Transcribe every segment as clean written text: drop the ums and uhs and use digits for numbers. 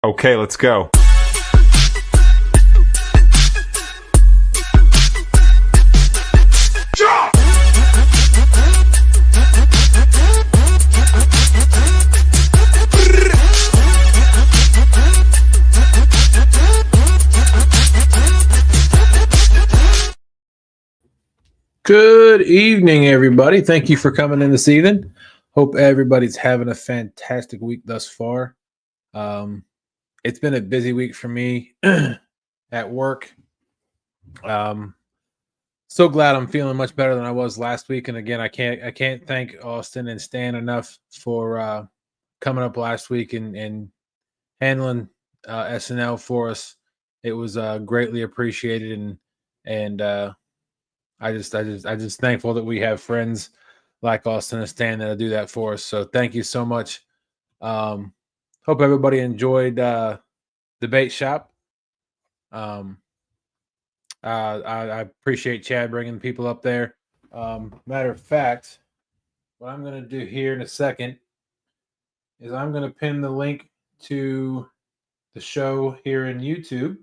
Okay, let's go. Good evening, everybody. Thank you for coming in this evening. Hope everybody's having a fantastic week thus far. It's been a busy week for me at work. So glad I'm feeling much better than I was last week. And again, I can't thank Austin and Stan enough for coming up last week and handling SNL for us. It was greatly appreciated, and I just thankful that we have friends like Austin and Stan that'll do that for us. So thank you so much. Hope everybody enjoyed Debate Shop. I appreciate Chad bringing people up there. Matter of fact, what I'm going to do here in a second is I'm going to pin the link to the show here in YouTube.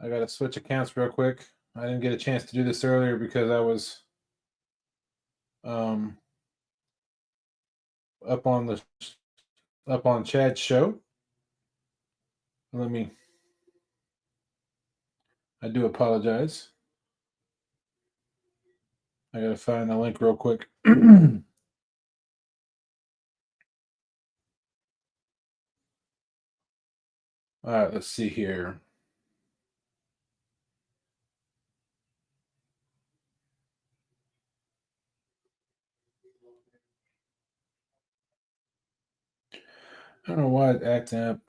I got to switch accounts real quick. I didn't get a chance to do this earlier because I was up on Chad's show. I do apologize. I gotta find the link real quick. All right, let's see here. I don't know why it's acting up.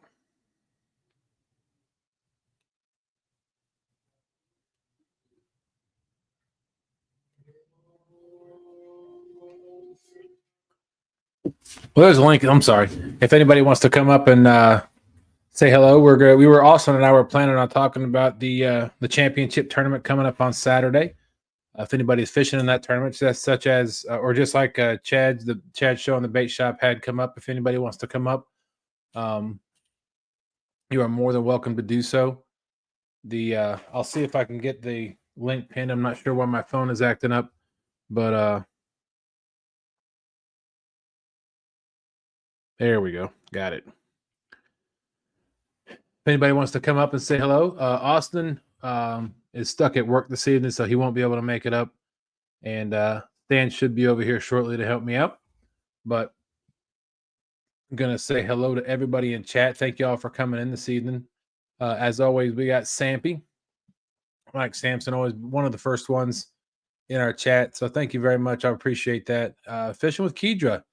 Well, there's a link. I'm sorry. If anybody wants to come up and say hello, we were Austin and I were planning on talking about the championship tournament coming up on Saturday. If anybody's fishing in that tournament, such as or just like the Chad show on the bait shop had come up. If anybody wants to come up, you are more than welcome to do so. I'll see if I can get the link pinned. I'm not sure why my phone is acting up, but there we go. Got it. If anybody wants to come up and say hello, Austin is stuck at work this evening, so he won't be able to make it up. And Stan should be over here shortly to help me out. But I'm going to say hello to everybody in chat. Thank you all for coming in this evening. As always, we got Sampy. Like Sampson, always one of the first ones in our chat. So thank you very much. I appreciate that. Fishing with Kedra.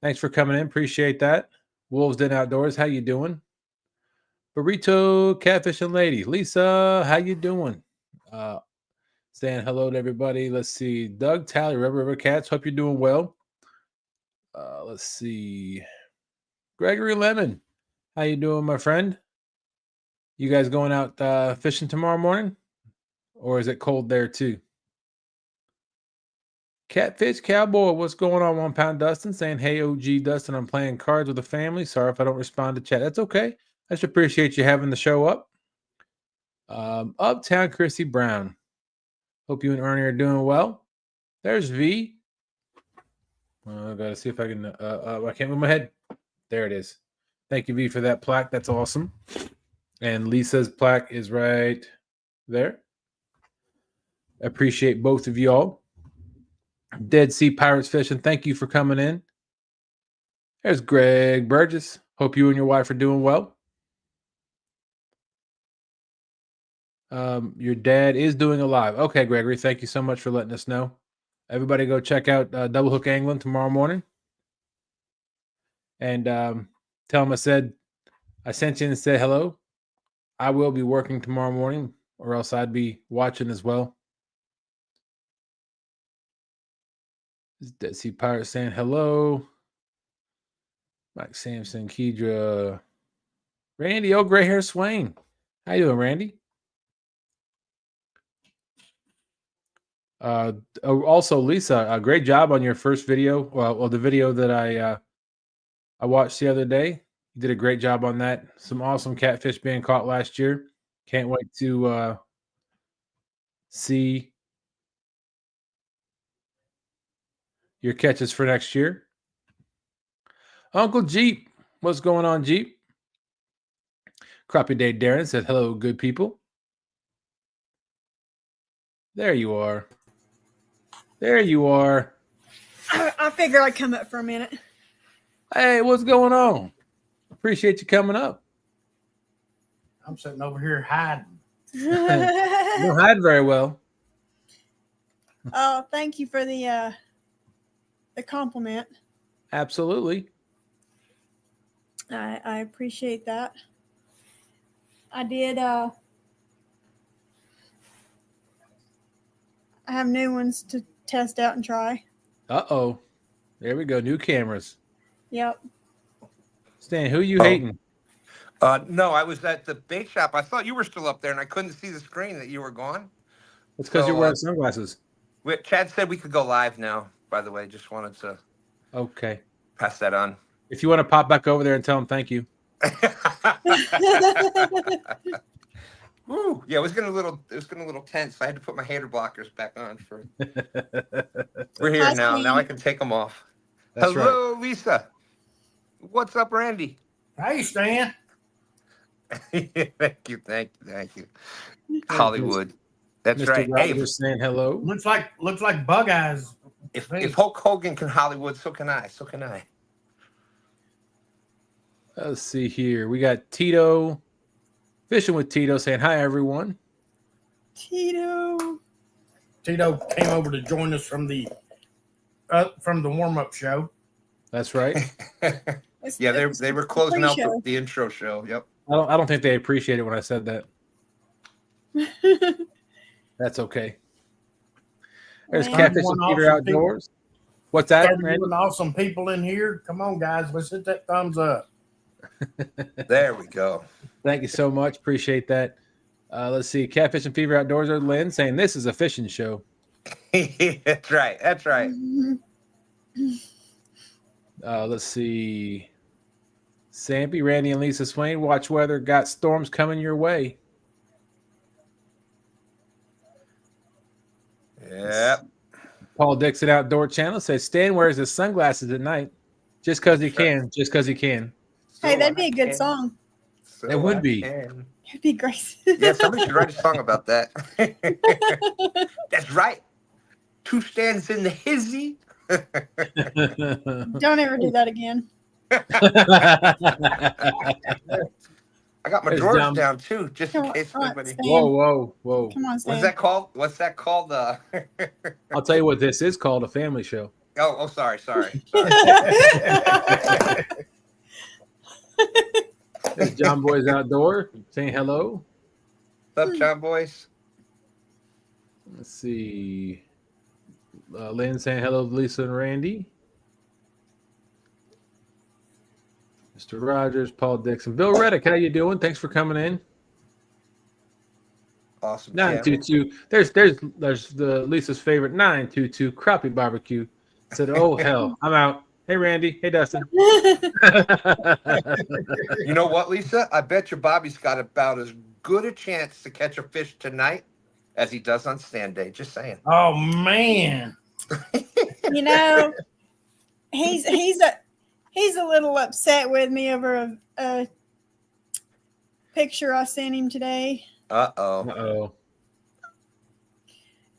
Thanks for coming in. Appreciate that. Wolves Den Outdoors. How you doing? Burrito, Catfishing Lady. Lisa, how you doing? Saying hello to everybody. Let's see. Doug Tally, River Cats. Hope you're doing well. Let's see. Gregory Lemon. How you doing, my friend? You guys going out fishing tomorrow morning? Or is it cold there too? Catfish Cowboy, what's going on? 1 Pound Dustin saying, hey, OG Dustin, I'm playing cards with the family. Sorry if I don't respond to chat. That's okay. I just appreciate you having the show up. Uptown Chrissy Brown. Hope you and Ernie are doing well. There's V. I got to see if I can. I can't move my head. There it is. Thank you, V, for that plaque. That's awesome. And Lisa's plaque is right there. Appreciate both of y'all. Dead Sea Pirates Fishing, thank you for coming in. There's Greg Burgess. Hope you and your wife are doing well. Your dad is doing a live. Okay, Gregory, thank you so much for letting us know. Everybody go check out Double Hook Angling tomorrow morning. And tell him I sent you and said hello. I will be working tomorrow morning, or else I'd be watching as well. Dead Sea Pirate saying hello. Mike Sampson, Kedra, Randy, gray hair Swain. How you doing, Randy? Also, Lisa, a great job on your first video. Well, the video that I watched the other day. You did a great job on that. Some awesome catfish being caught last year. Can't wait to see your catches for next year. Uncle Jeep, what's going on, Jeep? Crappie Day Darren said, hello, good people. There you are. There you are. I figured I'd come up for a minute. Hey, what's going on? Appreciate you coming up. I'm sitting over here hiding. You don't hide very well. Oh, thank you for the compliment. Absolutely. I appreciate that. I did. I have new ones to test out and try. Uh-oh. There we go. New cameras. Yep. Stan, who you hating? No, I was at the bait shop. I thought you were still up there, and I couldn't see the screen that you were gone. It's because you're wearing sunglasses. Chad said we could go live now, by the way. Just wanted to pass that on. If you want to pop back over there and tell him thank you. Woo. Yeah, it was getting a little tense. I had to put my hater blockers back on for We're here now. Now I can take them off. That's Hello, right. Lisa. What's up, Randy? Hey, Stan. Thank you. Hollywood. That's Mr. right. Robert Hey, was saying hello. Looks like Bug Eyes. if Hulk Hogan can Hollywood, so can I. Let's see here. We got Tito, Fishing with Tito, saying hi, everyone. Tito came over to join us from the warm-up show. That's right. Yeah, they were closing out the intro show. Yep. I don't think they appreciate it when I said that. That's okay. There's Catfish and Peter Outdoors. What's that? 31 awesome people in here. Come on, guys. Let's hit that thumbs up. There we go. Thank you so much. Appreciate that. Let's see. Catfish and Fever Outdoors are Lynn saying this is a fishing show. That's right. Let's see. Sampy, Randy, and Lisa Swain. Watch weather. Got storms coming your way. Yep. Paul Dixon Outdoor Channel says Stan wears his sunglasses at night just because he can. Just because he can. Hey, that'd be a good song. So it would be. It'd be great. Yeah, somebody should write a song about that. That's right. 2 stands in the hizzy. Don't ever do that again. I got my drawers down too, just in case anybody. Whoa. Come on, Stan. What's that called? I'll tell you what this is called, a family show. Oh, sorry. There's John Boys Outdoor saying hello. What's up, John Boys? Let's see. Lynn saying hello to Lisa and Randy. Mr. Rogers, Paul Dixon, Bill Reddick, how you doing? Thanks for coming in. Awesome. 922. There's the Lisa's favorite 922 crappie barbecue. Said, oh hell, I'm out. Hey Randy. Hey Dustin. You know what, Lisa? I bet your Bobby's got about as good a chance to catch a fish tonight as he does on stand day. Just saying. Oh man. You know, he's a little upset with me over a picture I sent him today. Uh-oh.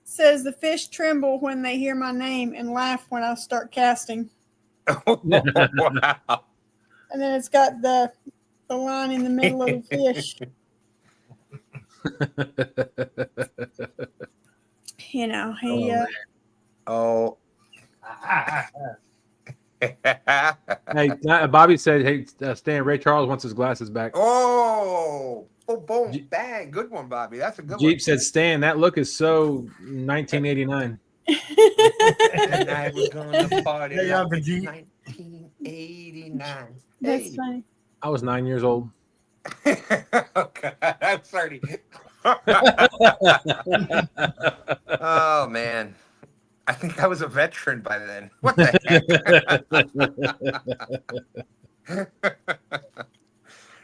Says the fish tremble when they hear my name and laugh when I start casting. Wow. And then it's got the line in the middle of the fish. You know, he Hey, Bobby said, hey, Stan, Ray Charles wants his glasses back. Oh, boom, bang. Good one, Bobby. That's a good one. Jeep said, Stan, that look is so 1989. And I was going to party Hey, Uncle Jeep. 1989. That's funny. I was 9 years old. Okay, I'm sorry. Oh, man. I think I was a veteran by then. What the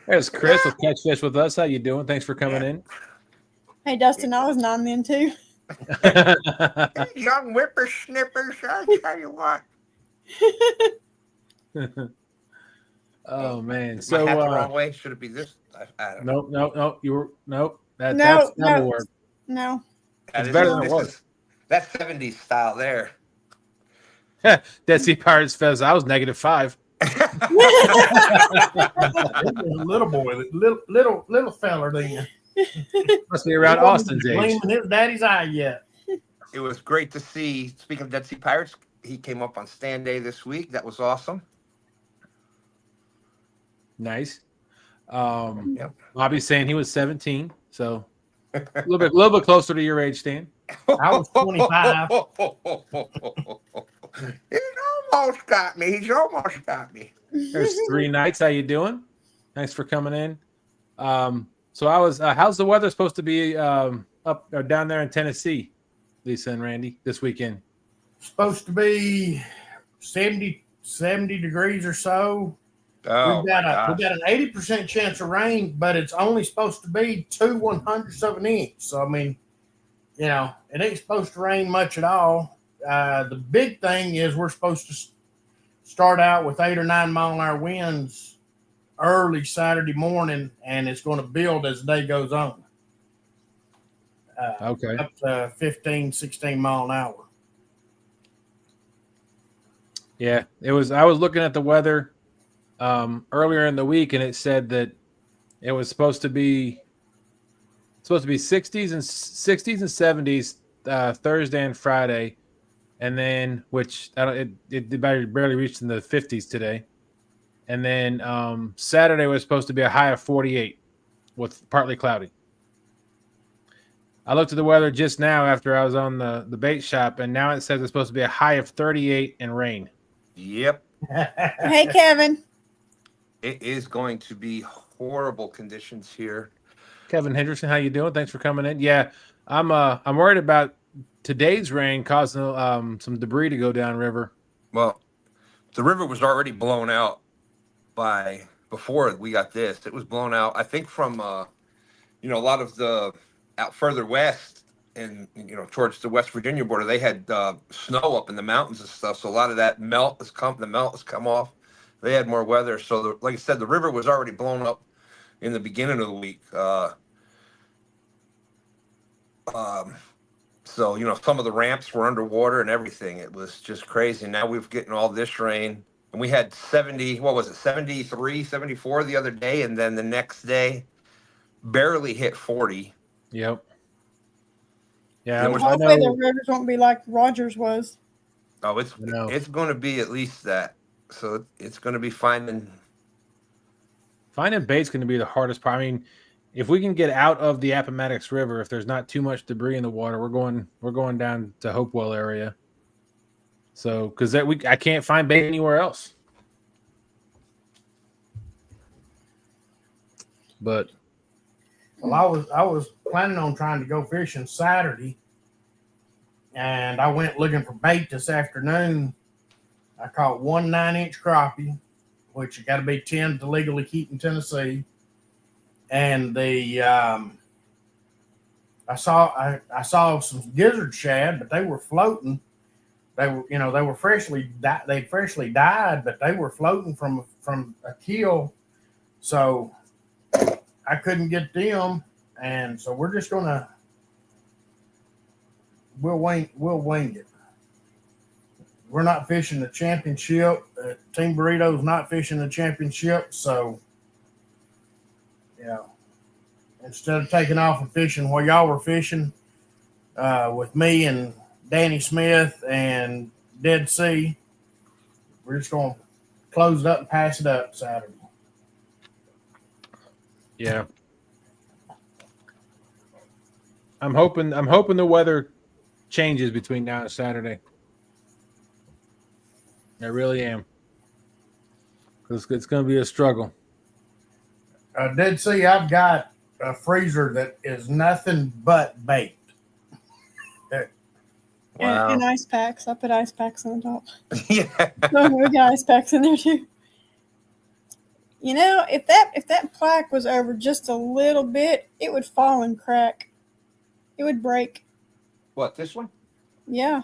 There's Chris with Catfish with us. How you doing? Thanks for coming in. Hey, Dustin, I was 9 then too. Young whippersnippers, I tell you what. Oh man! Is my hat the So wrong way? Should it be this? I don't know. nope. You were nope. That's No, not the no. word. No. It's better than it was. That's 70s style there. Dead Sea Pirates Fez. I was -5. Little boy, little feller then. Must be around Austin's age. Gleaming his daddy's eye yet. It was great to see. Speaking of Dead Sea Pirates, he came up on stand day this week. That was awesome. Nice. Yep. Bobby's saying he was 17, so a little bit closer to your age, Stan. I was 25. He's almost got me. He's almost got me. There's 3 nights. How you doing? Thanks for coming in. So I was. How's the weather supposed to be up or down there in Tennessee, Lisa and Randy, this weekend? Supposed to be 70 degrees or so. Oh, We've got an 80% chance of rain, but it's only supposed to be 2/100ths of an inch. So I mean, it ain't supposed to rain much at all. The big thing is we're supposed to start out with 8 or 9 mile-an-hour winds early Saturday morning, and it's going to build as the day goes on. Okay. Up to 15, 16 mile an hour. Yeah, it was. I was looking at the weather earlier in the week, and it said that it was supposed to be 60s and 70s Thursday and Friday, and then it barely reached in the 50s today, and then Saturday was supposed to be a high of 48 with partly cloudy. I looked at the weather just now after I was on the bait shop, and now it says it's supposed to be a high of 38 and rain. Yep. Hey, Kevin. It is going to be horrible conditions here. Kevin Henderson, how you doing? Thanks for coming in. Yeah, I'm worried about today's rain causing some debris to go downriver. Well, the river was already blown out before we got this. It was blown out, I think, from a lot of the out further west and towards the West Virginia border. They had snow up in the mountains and stuff, so a lot of that melt has come off. They had more weather, so like I said, the river was already blown up in the beginning of the week. So some of the ramps were underwater and everything. It was just crazy. Now we're getting all this rain, and we had 73, 74 the other day, and then the next day barely hit 40. Yep. Yeah, Hopefully the rivers won't be like Rogers was. Oh, it's going to be at least that. So it's going to be finding bait's going to be the hardest part. I mean, if we can get out of the Appomattox River, if there's not too much debris in the water, we're going down to Hopewell area. So because I can't find bait anywhere else. But well, I was planning on trying to go fishing Saturday, and I went looking for bait this afternoon. I caught 1 9-inch crappie, which you got to be 10 to legally keep in Tennessee. And I saw some gizzard shad, but they were floating. They were freshly died, but they were floating from a keel. So I couldn't get them, and so we're just we'll wing it. We're not fishing the championship. Team Burrito's not fishing the championship, so instead of taking off and fishing while y'all were fishing with me and Danny Smith and Dead Sea, we're just going to close it up and pass it up Saturday. yeah, I'm hoping the weather changes between now and Saturday. I really am, because it's going to be a struggle. Dead Sea, I've got a freezer that is nothing but bait. Wow. And ice packs. I put ice packs on the top. Yeah. We got ice packs in there too. You know, if that plaque was over just a little bit, it would fall and crack. It would break. What, this one? Yeah.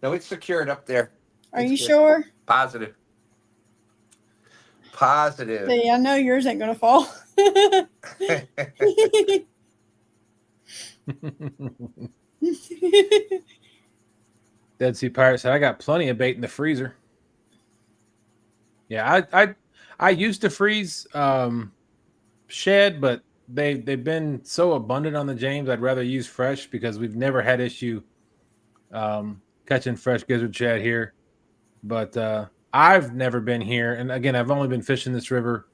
No, it's secured up there. Are It's you good. sure? Positive. See, I know yours ain't gonna fall. Dead Sea Pirate said, I got plenty of bait in the freezer. Yeah, I used to freeze shed, but they've been so abundant on the James, I'd rather use fresh because we've never had issue catching fresh gizzard shad here. But I've never been here, and again, I've only been fishing this river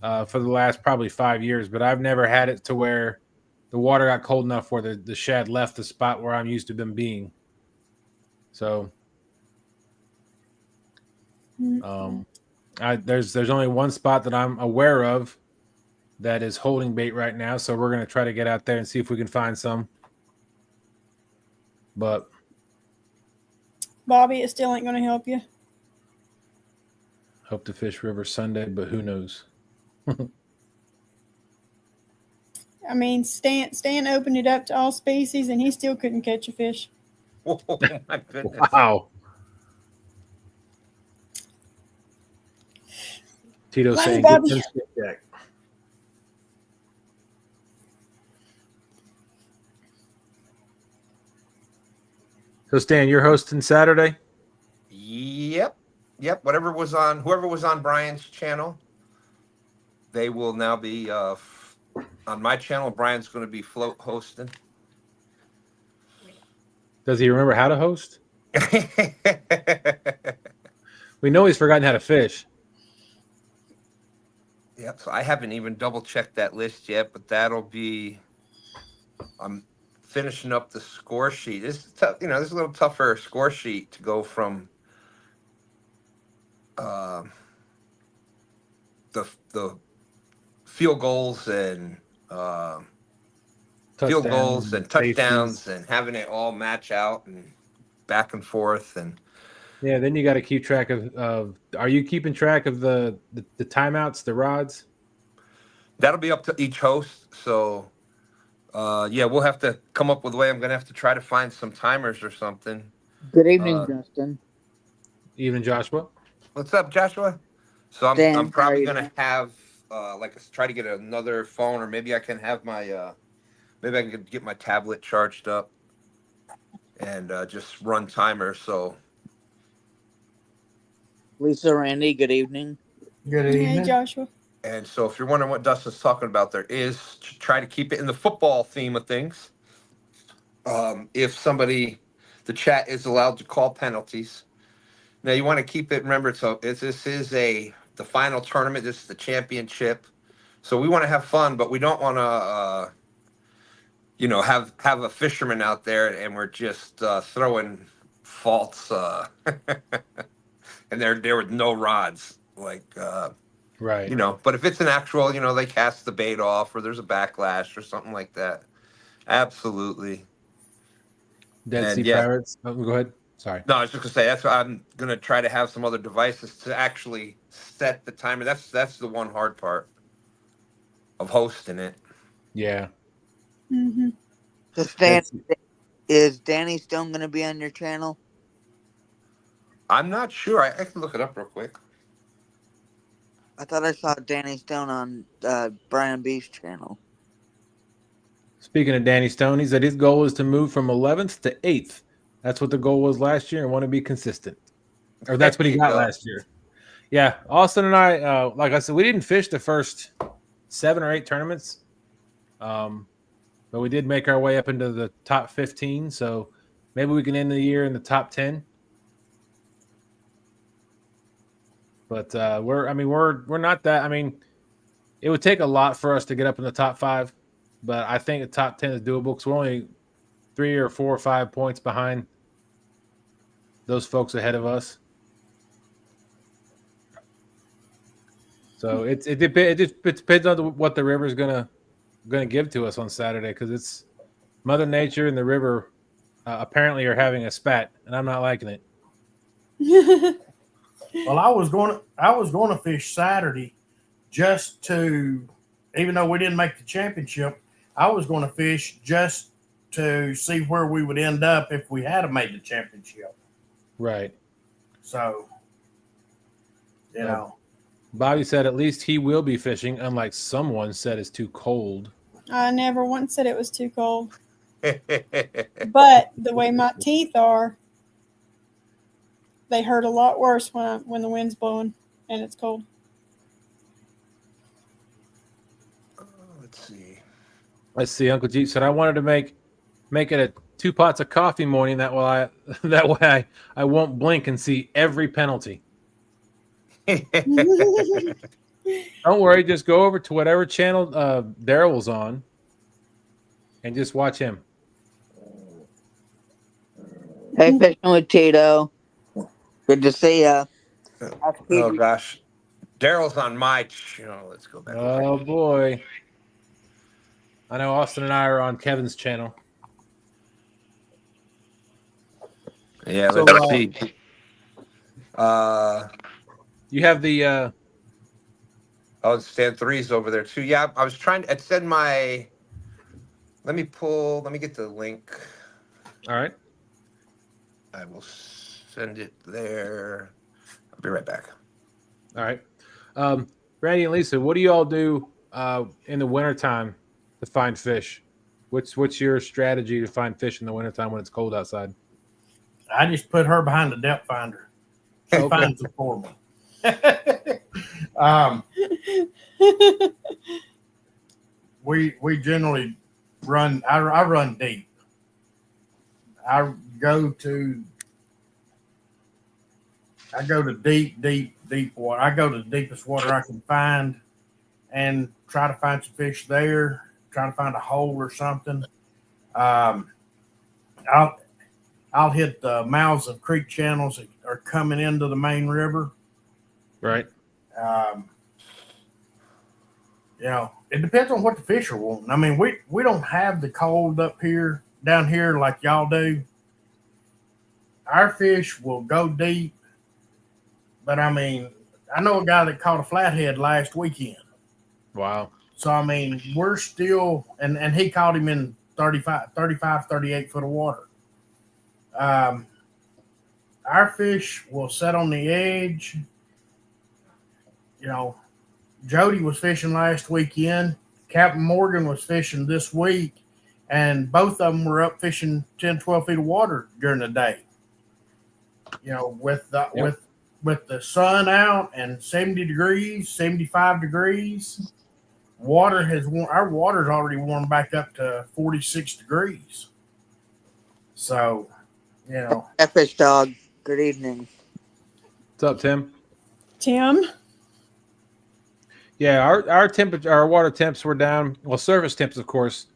for the last probably 5 years, but I've never had it to where the water got cold enough where the shad left the spot where I'm used to them being. So there's only one spot that I'm aware of that is holding bait right now, so we're going to try to get out there and see if we can find some. But Bobby, it still ain't going to help you. Hope to fish river Sunday, but who knows? I mean, Stan opened it up to all species, and he still couldn't catch a fish. Oh my goodness! Wow. Tito Love saying, you, Bobby. "Get them skip jack." So Stan, you're hosting Saturday? Yep. Whoever was on Brian's channel, they will now be on my channel. Brian's going to be float hosting. Does he remember how to host? We know he's forgotten how to fish. Yep. So I haven't even double checked that list yet, but that'll be. I'm finishing up the score sheet. This is tough. This is a little tougher score sheet to go from. The field goals and touchdowns and having it all match out and back and forth and yeah, then you got to keep track of are you keeping track of the timeouts, the rods? That'll be up to each host. So we'll have to come up with a way. I'm gonna have to try to find some timers or something. Good evening, Justin. Evening, Joshua. What's up, Joshua? So I'm probably gonna have try to get another phone, or maybe I can have my maybe I can get my tablet charged up and just run timers. So Lisa, Randy, good evening. Good evening. Hey, Joshua. And so if you're wondering what Dustin's talking about, there is to try to keep it in the football theme of things. If the chat is allowed to call penalties. Now you want to keep it. Remember, this is the final tournament. This is the championship. So we want to have fun, but we don't want to, have a fisherman out there and we're just throwing faults, and there with no rods, Right. But if it's an actual, they cast the bait off or there's a backlash or something like that, absolutely. Dead Sea Pirates. Oh, go ahead. Sorry. No, I was just gonna say that's why I'm gonna try to have some other devices to actually set the timer. That's the one hard part of hosting it. Yeah. Mm-hmm. So Stan, is Danny Stone going to be on your channel? I'm not sure. I can look it up real quick. I thought I saw Danny Stone on Brian B's channel. Speaking of Danny Stone, he said his goal is to move from 11th to 8th. That's what the goal was last year and want to be consistent. Or that's what he got last year. Yeah, Austin and I, like I said, we didn't fish the first 7 or 8 tournaments. But we did make our way up into the top 15, so maybe we can end the year in the top 10. But we're not that. I mean, it would take a lot for us to get up in the top 5, but I think the top 10 is doable because we're only 3 or 4 or 5 points behind those folks ahead of us. So it depends on what the river's gonna give to us on Saturday, because it's Mother Nature and the river apparently are having a spat, and I'm not liking it. Well, I was going to fish Saturday, just to, even though we didn't make the championship, I was going to fish just to see where we would end up if we had made the championship. Right. So, you know. Bobby said at least he will be fishing, unlike someone said it's too cold. I never once said it was too cold. But the way my teeth are, they hurt a lot worse when the wind's blowing and it's cold. Let's see. Uncle Jeep said I wanted to make it a 2 pots of coffee morning. That way I won't blink and see every penalty. Don't worry. Just go over to whatever channel Darrell's on and just watch him. Hey, fishing with Tito. Good to see ya. Oh gosh, Darrell's on my channel. Let's go back. Oh boy. I know Austin and I are on Kevin's channel. Yeah, So, let's see. You have the Oh, stand 3's over there too. Yeah, I was trying to send my. Let me get the link. all right. I will send it there. I'll be right back. All right. Randy and Lisa, what do you all do in the wintertime to find fish? What's your strategy to find fish in the wintertime when it's cold outside? I just put her behind the depth finder. She Okay. finds them for me. We generally run. I run deep. I go to deep water. I go to the deepest water I can find and try to find some fish there. Try to find a hole or something. I'll hit the mouths of creek channels that are coming into the main river. Right. You know, it depends on what the fish are wanting. I mean, we don't have the cold down here like y'all do. Our fish will go deep, but I mean, I know a guy that caught a flathead last weekend. Wow. So, I mean, we're still, and he caught him in 35, 38 foot of water. Our fish will set on the edge. You know, Jodi was fishing last weekend. Captain Morgan was fishing this week, and both of them were up fishing 10, 12 feet of water during the day. You know, with the sun out and 70 degrees, 75 degrees, our water's already warmed back up to 46 degrees. So, you know. Catfish dog. Good evening. What's up, Tim? Tim? Yeah, our temperature, our water temps were down. Well, surface temps, of course,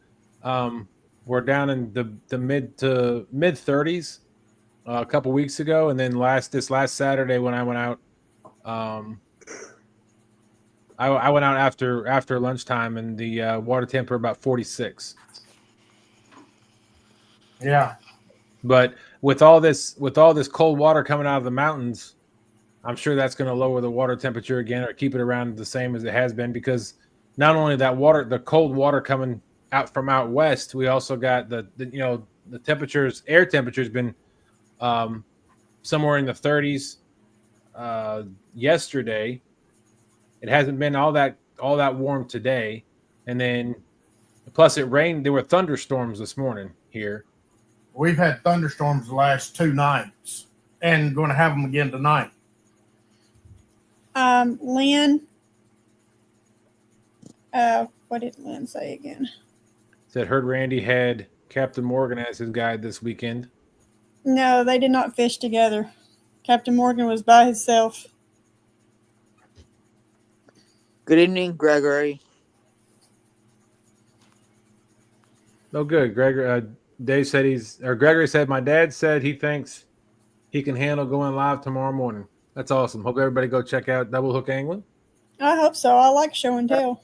were down in the mid 30s a couple weeks ago, and then this last Saturday when I went out, I went out after lunchtime, and the water temp were about 46. Yeah. But with all this cold water coming out of the mountains, I'm sure that's going to lower the water temperature again or keep it around the same as it has been, because not only the cold water coming out from out west, we also got the temperatures, air temperature's been somewhere in the 30s yesterday. It hasn't been all that warm today. And then plus it rained. There were thunderstorms this morning here. We've had thunderstorms the last 2 nights and going to have them again tonight. Lynn, what did Lynn say again? Said heard Randy had Captain Morgan as his guide this weekend. No, they did not fish together. Captain Morgan was by himself. Good evening, Gregory. No good. Gregory said my dad said he thinks he can handle going live tomorrow morning. That's awesome. Hope everybody go check out Double Hook Angling. I hope so. I like show and tell.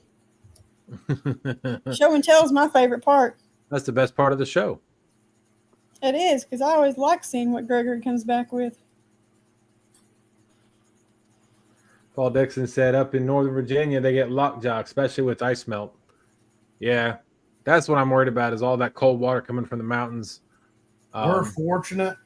Show and tell is my favorite part. That's the best part of the show. It is, because I always like seeing what Gregory comes back with. Paul Dixon said up in Northern Virginia, they get lockjaw, especially with ice melt. Yeah, that's what I'm worried about is all that cold water coming from the mountains. We're fortunate.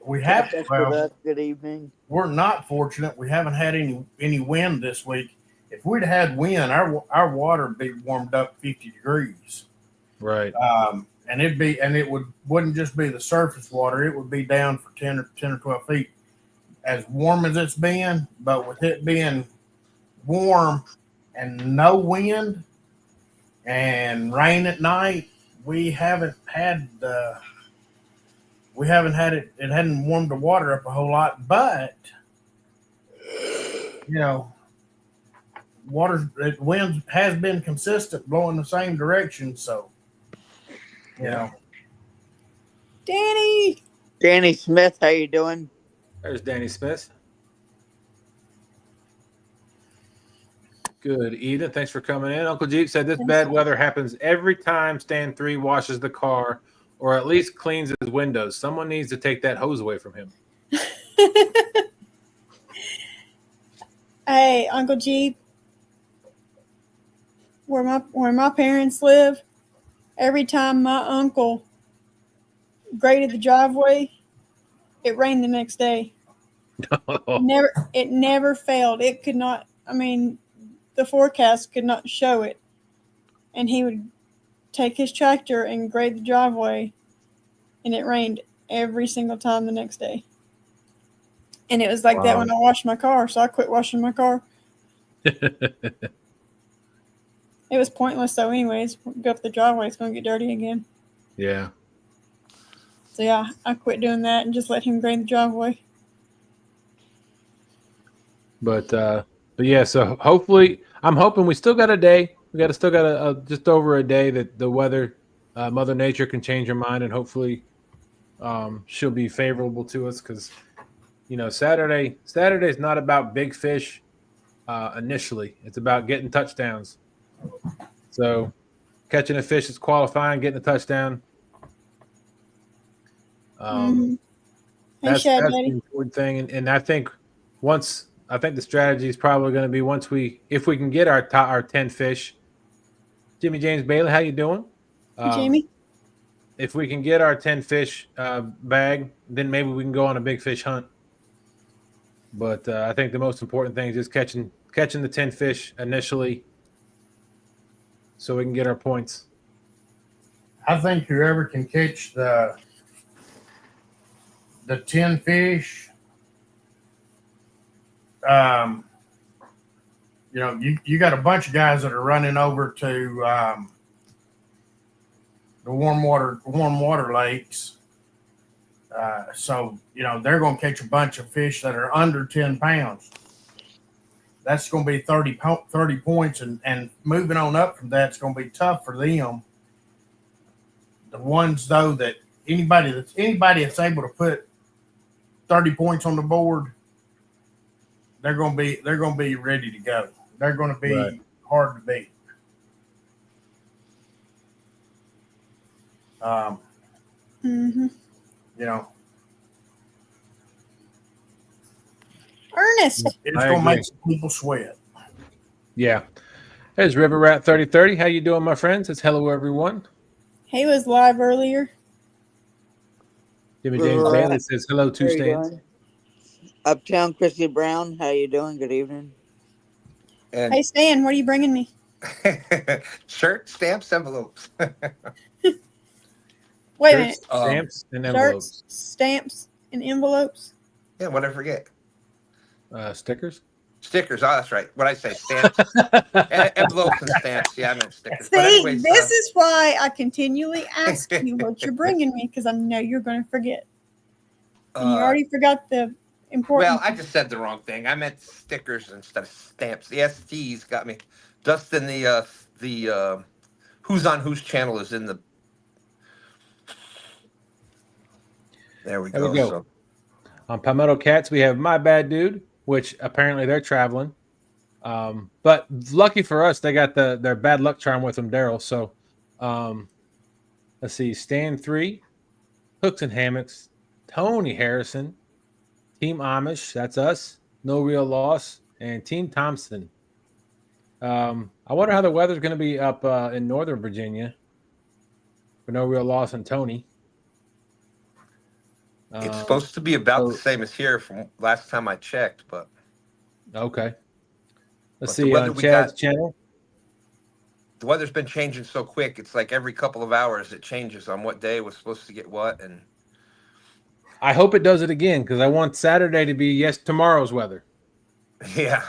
We have, well, good evening. we're not fortunate. We haven't had any wind this week. If we'd had wind, our water would be warmed up 50 degrees. Right. And it wouldn't just be the surface water. It would be down for 10 or 12 feet. As warm as it's been, but with it being warm and no wind and rain at night, we haven't had it. It hadn't warmed the water up a whole lot, but wind has been consistent, blowing the same direction. So, Danny Smith, how you doing? There's Danny Smith. Good, Eden. Thanks for coming in. Uncle Jeep said this bad weather happens every time Stan 3 washes the car or at least cleans his windows. Someone needs to take that hose away from him. Hey, Uncle Jeep, where my parents live, every time my uncle graded the driveway, it rained the next day. It never failed. It could not. I mean, the forecast could not show it. And he would take his tractor and grade the driveway, and it rained every single time the next day. And it was like that when I washed my car, so I quit washing my car. It was pointless, though, anyways. Go up the driveway, it's going to get dirty again. Yeah. So, yeah, I quit doing that and just let him grade the driveway. But yeah, so hopefully, I'm hoping we still got a day. We still got just over a day that the weather, Mother Nature can change her mind, and hopefully she'll be favorable to us because, Saturday is not about big fish initially. It's about getting touchdowns. So catching a fish is qualifying, getting a touchdown. That's the important thing. And I think the strategy is probably going to be if we can get our 10 fish. Jimmy James Bailey, how you doing? Jamie? If we can get our 10 fish bag, then maybe we can go on a big fish hunt. But I think the most important thing is just catching the 10 fish initially so we can get our points. I think whoever can catch the 10 fish, you got a bunch of guys that are running over to the warm water lakes. So they're going to catch a bunch of fish that are under 10 pounds. That's going to be 30 points, and moving on up from that's going to be tough for them. The ones though that anybody that's able to put 30 points on the board, they're going to be ready to go. They're going to be hard to beat. Ernest. It's going to make some people sweat. Yeah. There's River Rat 3030. How you doing, my friends? It's hello, everyone. He was live earlier. Jimmy James Bailey says hello, two stands. Uptown Chrissy Brown, how you doing? Good evening. Hey, Stan, what are you bringing me? Shirt, stamps, envelopes. Wait a minute. Stamps and envelopes. Shirts, stamps, and envelopes? Yeah, what did I forget? Stickers? Stickers. Oh, that's right. What I say, stamps. Envelopes and stamps. Yeah, I meant stickers. See, anyways, this is why I continually ask you what you're bringing me, because I know you're going to forget. And you already forgot the important. Well, I just said the wrong thing. I meant stickers instead of stamps. The STs got me. Dustin, the who's on whose channel is in the. There we go. So. On Palmetto Cats, we have My Bad Dude, which apparently they're traveling. But lucky for us, they got their bad luck charm with them, Darrell. So let's see. Stan 3, Hooks and Hammocks, Tony Harrison, Team Amish, that's us, No Real Loss, and Team Thompson. I wonder how the weather's going to be up in Northern Virginia. For no real loss on Tony. It's supposed to be about the same as here from last time I checked, but okay. Let's but see on Chad's channel. The weather's been changing so quick. It's like every couple of hours it changes on what day was supposed to get what, and I hope it does it again because I want Saturday to be tomorrow's weather. Yeah.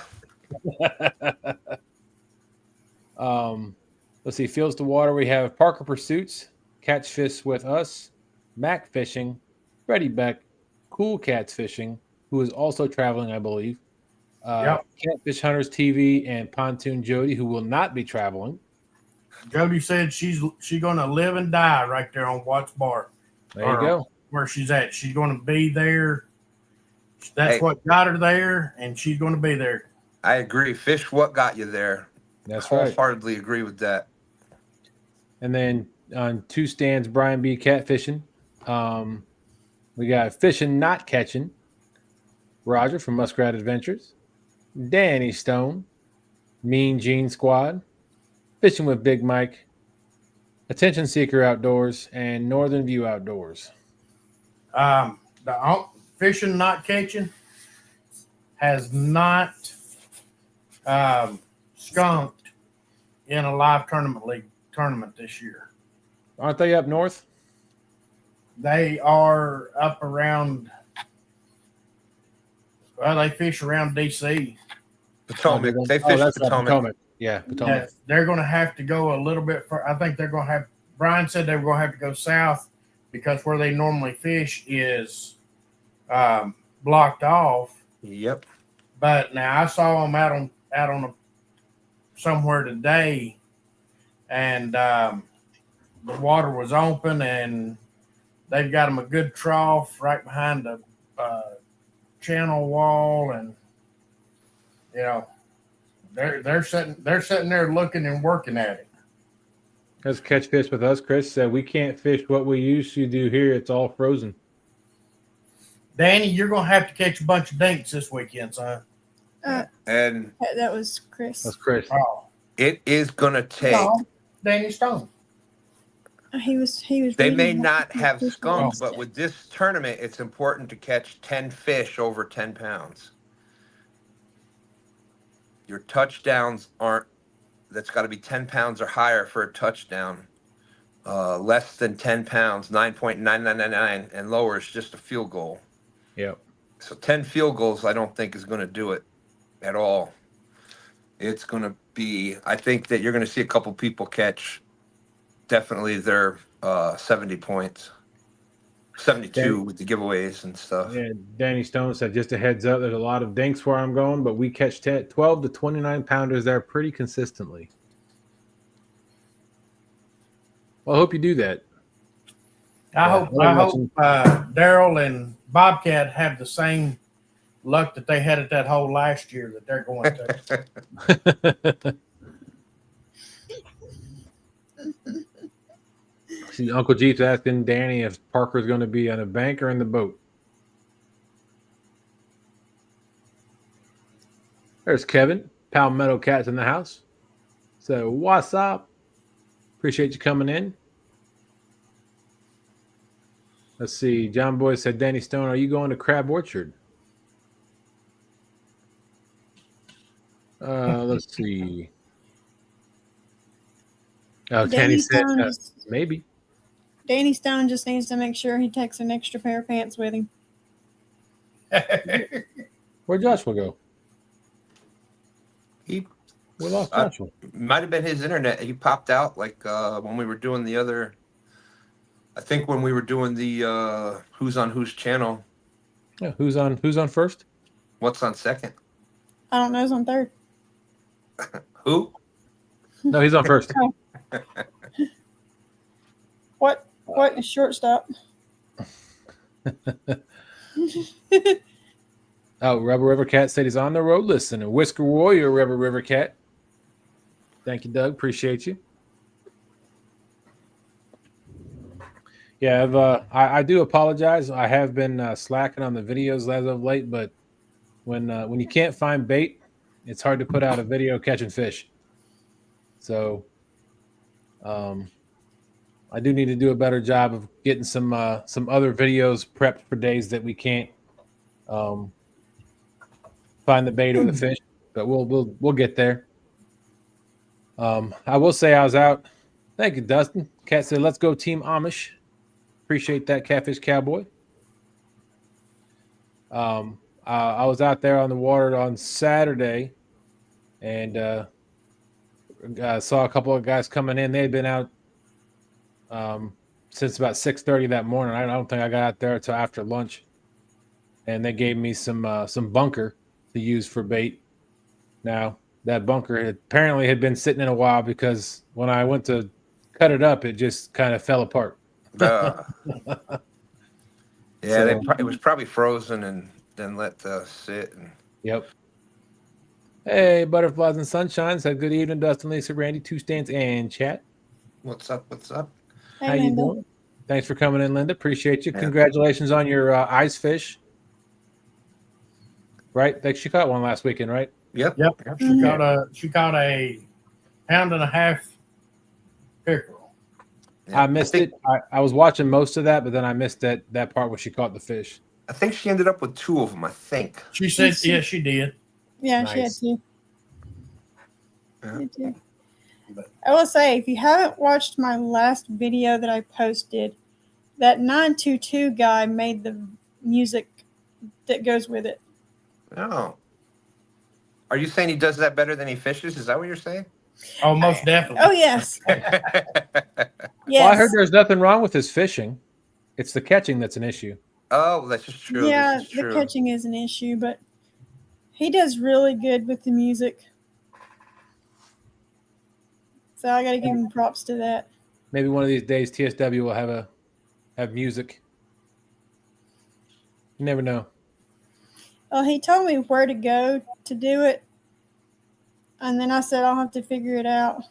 Let's see. Fields to water. We have Parker Pursuits, Catch Fish with Us, Mac Fishing, Freddie Beck, Kool Cats Fishing, who is also traveling, I believe. Catfish Hunters TV and Pontoon Jodi, who will not be traveling. Jodi said she's going to live and die right there on Watts Bar. There you go. Where she's at. She's going to be there. That's what got her there, and she's going to be there. I agree. Fish what got you there. That's right. Wholeheartedly agree with that. And then on 2 stands, Brian B. Catfishing. We got Fishing Not Catching. Roger from Muskrat Adventures. Danny Stone. Mean Gene Squad. Fishing with Big Mike. Attention Seeker Outdoors. And Northern View Outdoors. The Fishing Not Catching has not skunked in a live tournament this year. Aren't they up north? They are up around. Well, they fish around DC. Potomac. They fish Potomac. Yeah, Potomac. They're going to have to go a little bit I think they're going to have. Brian said they were going to have to go south because where they normally fish is blocked off. Yep. But now I saw them out on somewhere today, and the water was open, and they've got them a good trough right behind the channel wall, and you know they're sitting there looking and working at it. Let's Catch Fish with Us. Chris said we can't fish what we used to do here. It's all frozen. Danny, you're gonna have to catch a bunch of dinks this weekend, son. And that was Chris. That's Chris. Oh, it is gonna take. no, Danny Stone. He was. They may not have skunked, but with this tournament, it's important to catch 10 fish over 10 pounds. Your touchdowns aren't. That's got to be 10 pounds or higher for a touchdown. Less than 10 pounds, 9.9999, and lower is just a field goal. Yep. So 10 field goals, I don't think is going to do it at all. It's going to be. I think that you're going to see a couple people catch. Definitely their 70 points, 72 with the giveaways and stuff. Yeah, Danny Stone said, just a heads up, there's a lot of dinks where I'm going, but we catch 12 to 29 pounders there pretty consistently. Well, I hope you do that. I hope Darrell and Bobcat have the same luck that they had at that hole last year that they're going to. See, Uncle Jeep's asking Danny if Parker's going to be on a bank or in the boat. There's Kevin. Palmetto Cat's in the house. So, what's up? Appreciate you coming in. Let's see. John Boy said, Danny Stone, are you going to Crab Orchard? Let's see. Oh, Danny said maybe. Danny Stone just needs to make sure he takes an extra pair of pants with him. Where'd Joshua go? We lost Joshua. Might have been his internet. He popped out like when we were doing the other. I think when we were doing the Who's on Whose channel. Yeah, who's on first? What's on second? I don't know. Who's on third? Who? No, he's on first. What is shortstop? Oh, Rebel River Cat said he's on the road listening. Whisker Warrior, Rebel River Cat. Thank you, Doug. Appreciate you. Yeah, I do apologize. I have been slacking on the videos as of late, but when you can't find bait, it's hard to put out a video catching fish. So I do need to do a better job of getting some other videos prepped for days that we can't find the bait or the fish, but we'll get there. I will say I was out. Thank you, Dustin. Cat said, "Let's go, Team Amish." Appreciate that, Catfish Cowboy. I was out there on the water on Saturday, and saw a couple of guys coming in. They had been out since about 6:30 that morning. I don't think I got out there until after lunch, and they gave me some bunker to use for bait. Now that bunker apparently had been sitting in a while because when I went to cut it up, it just kind of fell apart. Yeah, So- it was probably frozen and then let sit. And Yep. Hey, Butterflies and Sunshine said, "Good evening, Dustin, Lisa, Randy, Two Stands, and Chat. what's up? What's up? Hey, How you Linda. doing? Thanks for coming in, Linda. Appreciate you. Yeah. Congratulations on your ice fish. Right? Like she caught one last weekend, right? Yep. Yep. Mhm. She caught a pound and a half pickerel. Yeah. I missed it. I was watching most of that, but then I missed that part where she caught the fish. I think she ended up with 2 of them. I think. She said, "Yeah, she did." Yeah, she had Nice. to. Yeah. Me too. I will say, if you haven't watched my last video that I posted, that 922 guy made the music that goes with it. Oh. Are you saying he does that better than he fishes? Is that what you're saying? Oh, most definitely. Oh, yes. Yes. Well, I heard there's nothing wrong with his fishing. It's the catching that's an issue. Oh, that's just true. Yeah, This is the true. catching is an issue, but he does really good with the music. So I got to give him props to that. Maybe one of these days TSW will have music. You never know. Well, he told me where to go to do it, and then I said I'll have to figure it out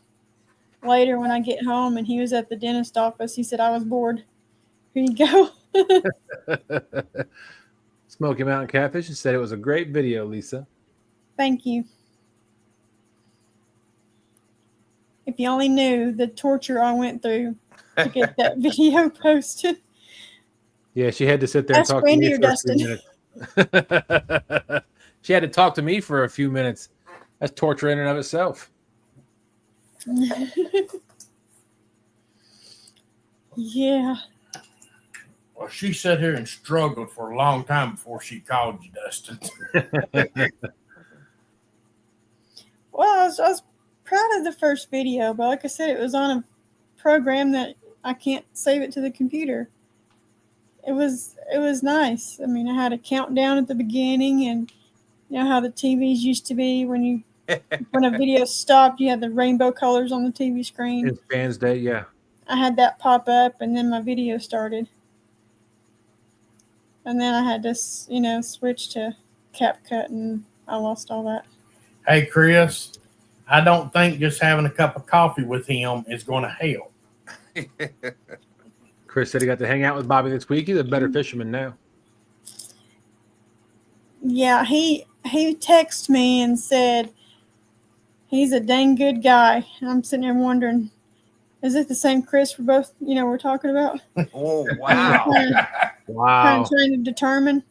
later when I get home. And he was at the dentist office. He said I was bored. Here you go. Smoky Mountain Catfish said it was a great video, Lisa. Thank you. If you only knew the torture I went through to get that video posted. Yeah, she had to sit there and Ask talk Randy to or me for a few Dustin. minutes. She had to talk to me for a few minutes. That's torture in and of itself. Yeah. Well, she sat here and struggled for a long time before she called you, Dustin. Well, I was proud of the first video, but like I said, it was on a program that I can't save it to the computer. It was nice. I mean, I had a countdown at the beginning, and you know how the TVs used to be when a video stopped, you had the rainbow colors on the TV screen. It's Fans Day, yeah. I had that pop up, and then my video started. And then I had to, switch to CapCut, and I lost all that. Hey, Chris, I don't think just having a cup of coffee with him is going to help. Chris said he got to hang out with Bobby this week. He's a better fisherman now. Yeah, he texted me and said he's a dang good guy. And I'm sitting there wondering, is it the same Chris we're talking about? Oh, wow. Kind Wow. of trying to determine.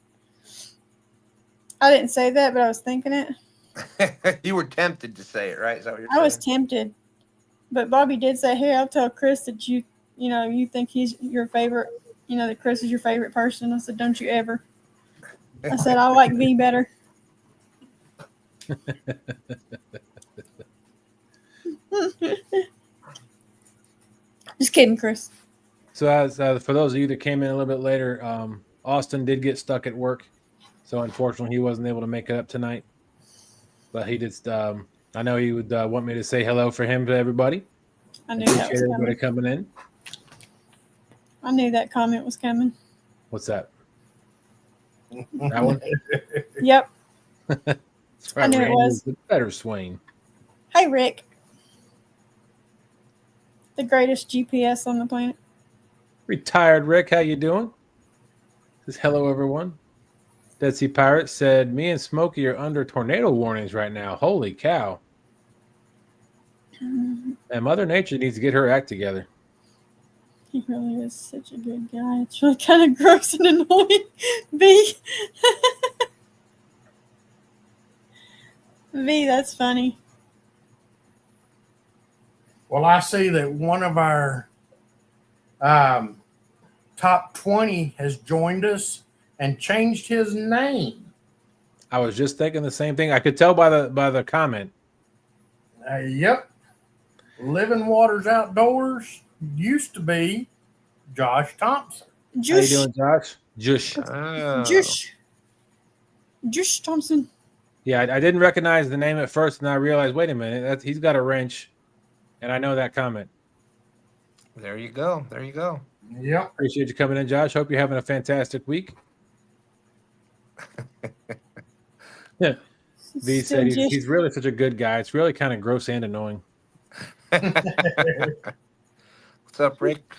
I didn't say that, but I was thinking it. You were tempted to say it, right? Is that what you're I saying? was tempted, but Bobby did say, "Hey, I'll tell Chris that you think he's your favorite. That Chris is your favorite person." I said, "Don't you ever." I said, "I like V better." Just kidding, Chris. So as for those of you that came in a little bit later, Austin did get stuck at work. So unfortunately, he wasn't able to make it up tonight. But he did. I know he would want me to say hello for him to everybody. I knew that Appreciate was everybody coming. coming in. I knew that comment was coming. What's that? That one? Yep. That's right, I knew it Randy was. is the better Swain. Hey, Rick. The greatest GPS on the planet. Retired Rick, how you doing? Says hello, everyone. Betsy Pirate said, "Me and Smokey are under tornado warnings right now. Holy cow!" And Mother Nature needs to get her act together. He really is such a good guy. It's really kind of gross and annoying. V. V, that's funny. Well, I see that one of our top 20 has joined us and changed his name. I was just thinking the same thing. I could tell by the comment. Yep. Living Waters Outdoors used to be Josh Thompson. How you doing, Josh? Jush. Jush Thompson. Yeah, I didn't recognize the name at first, and I realized, wait a minute, he's got a wrench, and I know that comment. There you go. There you go. Yep. Appreciate you coming in, Josh. Hope you're having a fantastic week. Yeah. V said he's really such a good guy. It's really kind of gross and annoying. What's up, Rick?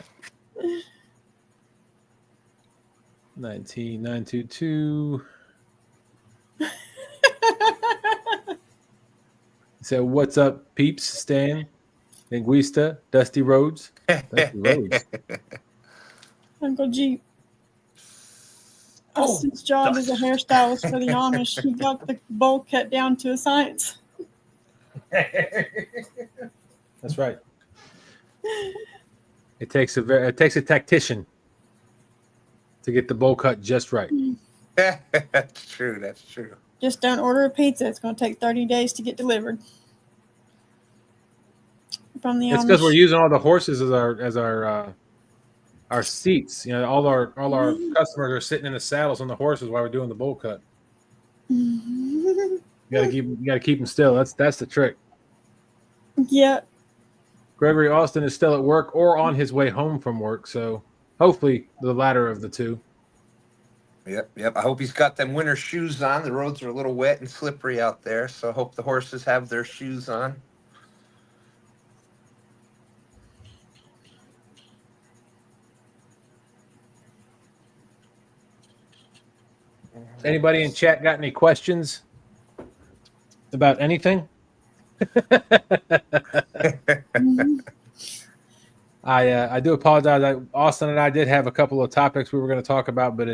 19922. So what's up, peeps? Stan, Linguista, Dusty Rhodes. Dusty Rhodes. Uncle Jeep. Austin's job as a hairstylist for the Amish. He got the bowl cut down to a science. That's right. It takes a tactician to get the bowl cut just right. That's true. That's true. Just don't order a pizza. It's going to take 30 days to get delivered. From the It's Amish. because we're using all the horses as our seats. You know, all our customers are sitting in the saddles on the horses while we're doing the bowl cut. You gotta keep them still. That's the trick. Yeah. Gregory Austin is still at work or on his way home from work, so hopefully the latter of the two. Yep. I hope he's got them winter shoes on. The roads are a little wet and slippery out there, so I hope the horses have their shoes on. Anybody in chat got any questions about anything? I do apologize. Austin and I did have a couple of topics we were going to talk about, but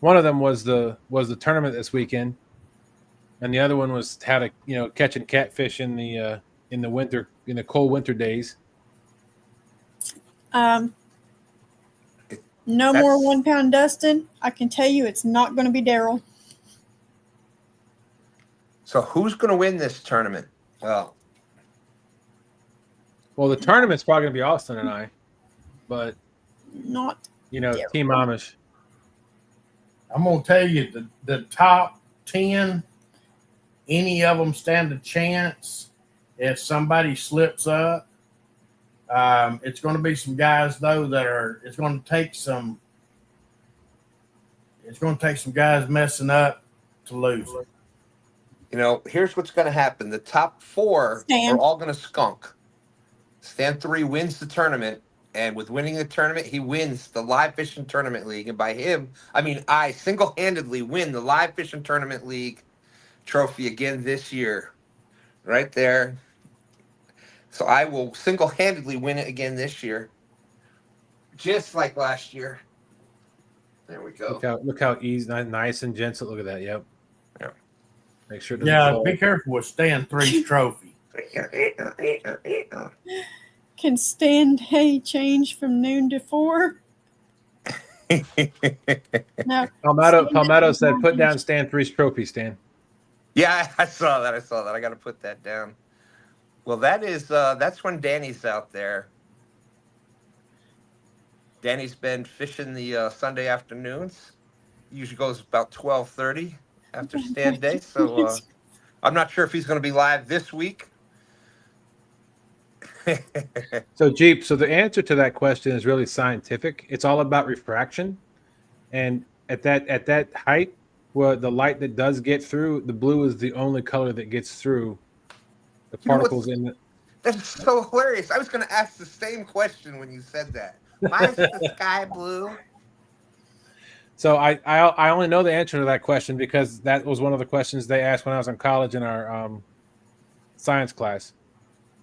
one of them was the tournament this weekend, and the other one was how to catching catfish in the winter, in the cold winter days. No more 1 pound Dustin. I can tell you it's not going to be Darrell. So who's going to win this tournament? Well, the tournament's probably going to be Austin and I, but not Darrell. Team Amish. I'm going to tell you the top 10, any of them stand a chance if somebody slips up. It's going to be some guys though it's going to take some guys messing up to lose. Here's what's going to happen. The top 4 are all going to skunk. Stan 3 wins the tournament, and with winning the tournament, he wins the Live Fishing Tournament League. And by him, I mean I single-handedly win the Live Fishing Tournament League trophy again this year. Right there. So I will single-handedly win it again this year. Just like last year. There we go. Look how easy, nice and gentle. Look at that. Yep. Yeah. Make sure. Be careful with Stan 3's trophy. Can Stan day change from noon to 4? No. Palmetto said, "Put down Stan 3's trophy, Stan." Yeah, I saw that. I got to put that down. Well, that's when Danny's out there. Danny's been fishing the Sunday afternoons. Usually goes about 12:30 after stand day. So I'm not sure if he's going to be live this week. So Jeep, the answer to that question is really scientific. It's all about refraction, and at that height, where the light that does get through, the blue is the only color that gets through the particles in it. That's so hilarious. I was going to ask the same question when you said that. Why is the sky blue? So I only know the answer to that question because that was one of the questions they asked when I was in college in our science class.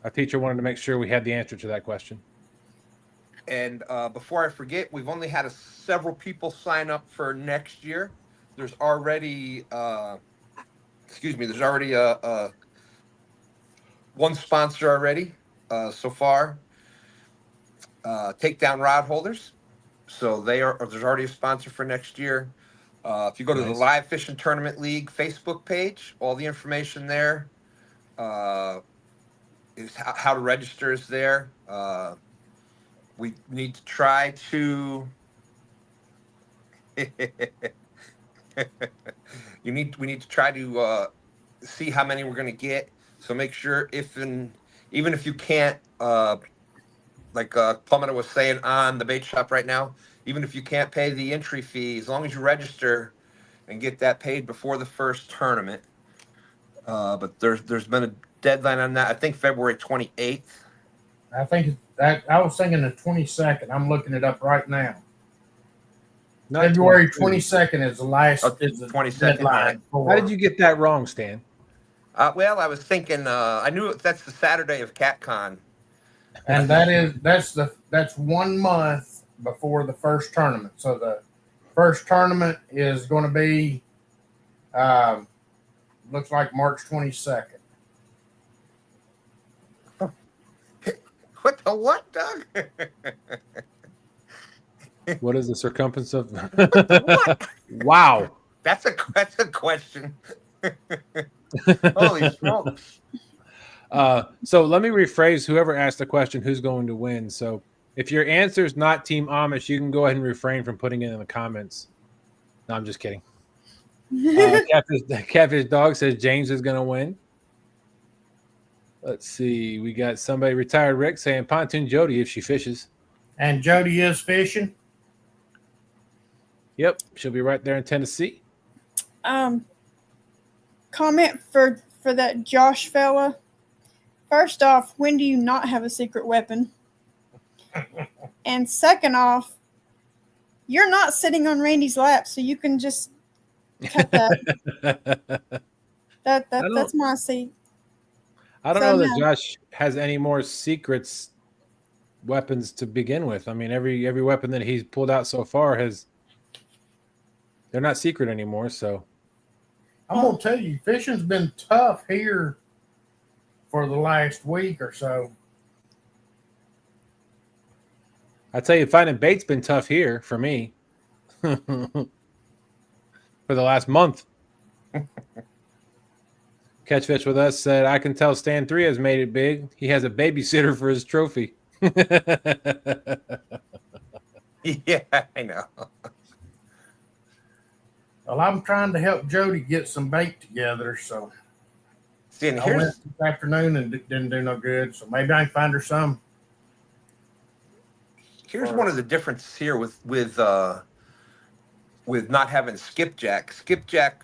Our teacher wanted to make sure we had the answer to that question. And before I forget, we've only had several people sign up for next year. There's already, there's already one sponsor already so far. Takedown Rod Holders. So there's already a sponsor for next year. If you go to the Live Fishing Tournament League Facebook page, all the information there is how to register is there. We need to try to we need to try to see how many we're going to get. So make sure even if you can't, like Palmetto was saying on the bait shop right now, even if you can't pay the entry fee, as long as you register and get that paid before the first tournament. But there's been a deadline on that. I think February 28th. I think that I was thinking the 22nd. I'm looking it up right now. February 22nd is the last. Is the 22nd. deadline. How did you get that wrong, Stan? Well, I was thinking. I knew that's the Saturday of CatCon, and that's 1 month before the first tournament. So the first tournament is going to be, looks like March 22nd. What the what, Doug? What is the circumference of? What? Wow, That's a question. Holy smokes! So let me rephrase. Whoever asked the question, who's going to win? So if your answer is not Team Amish, you can go ahead and refrain from putting it in the comments. No, I'm just kidding. Catfish Dog says James is going to win. Let's see. We got somebody, Retired Rick, saying Pontoon Jodi if she fishes. And Jodi is fishing. Yep, she'll be right there in Tennessee. Comment for that Josh fella. First off, when do you not have a secret weapon? And second off, you're not sitting on Randy's lap, so you can just cut that. That's my seat. I don't know that Josh has any more secrets weapons to begin with. I mean, every weapon that he's pulled out so far they're not secret anymore. So I'm gonna tell you, fishing's been tough here for the last week or so. I tell you, finding bait's been tough here for me for the last month. Catchfish with us said, I can tell Stan 3 has made it big. He has a babysitter for his trophy. Yeah, I know. Well, I'm trying to help Jodi get some bait together, so See, and I went this afternoon and didn't do no good. So maybe I can find her some. Here's one of the differences here with not having skipjack. Skipjack,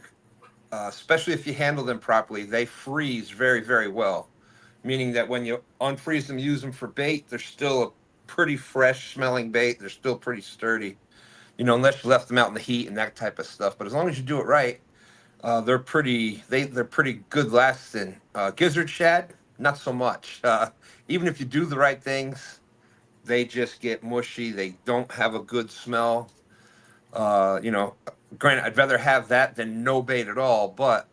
especially if you handle them properly, they freeze very, very well. Meaning that when you unfreeze them, use them for bait, they're still a pretty fresh smelling bait. They're still pretty sturdy, unless you left them out in the heat and that type of stuff. But as long as you do it right, they're pretty good lasting. Gizzard shad, not so much. Even if you do the right things, they just get mushy. They don't have a good smell. Granted, I'd rather have that than no bait at all, but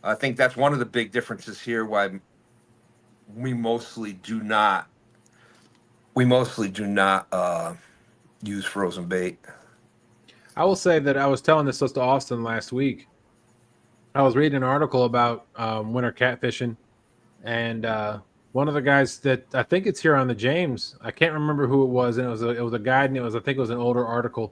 I think that's one of the big differences here why we mostly do not use frozen bait. I will say that I was telling this to Austin last week. I was reading an article about winter catfishing, and one of the guys that I think it's here on the James, I can't remember who it was, and it was a guide, and I think it was an older article,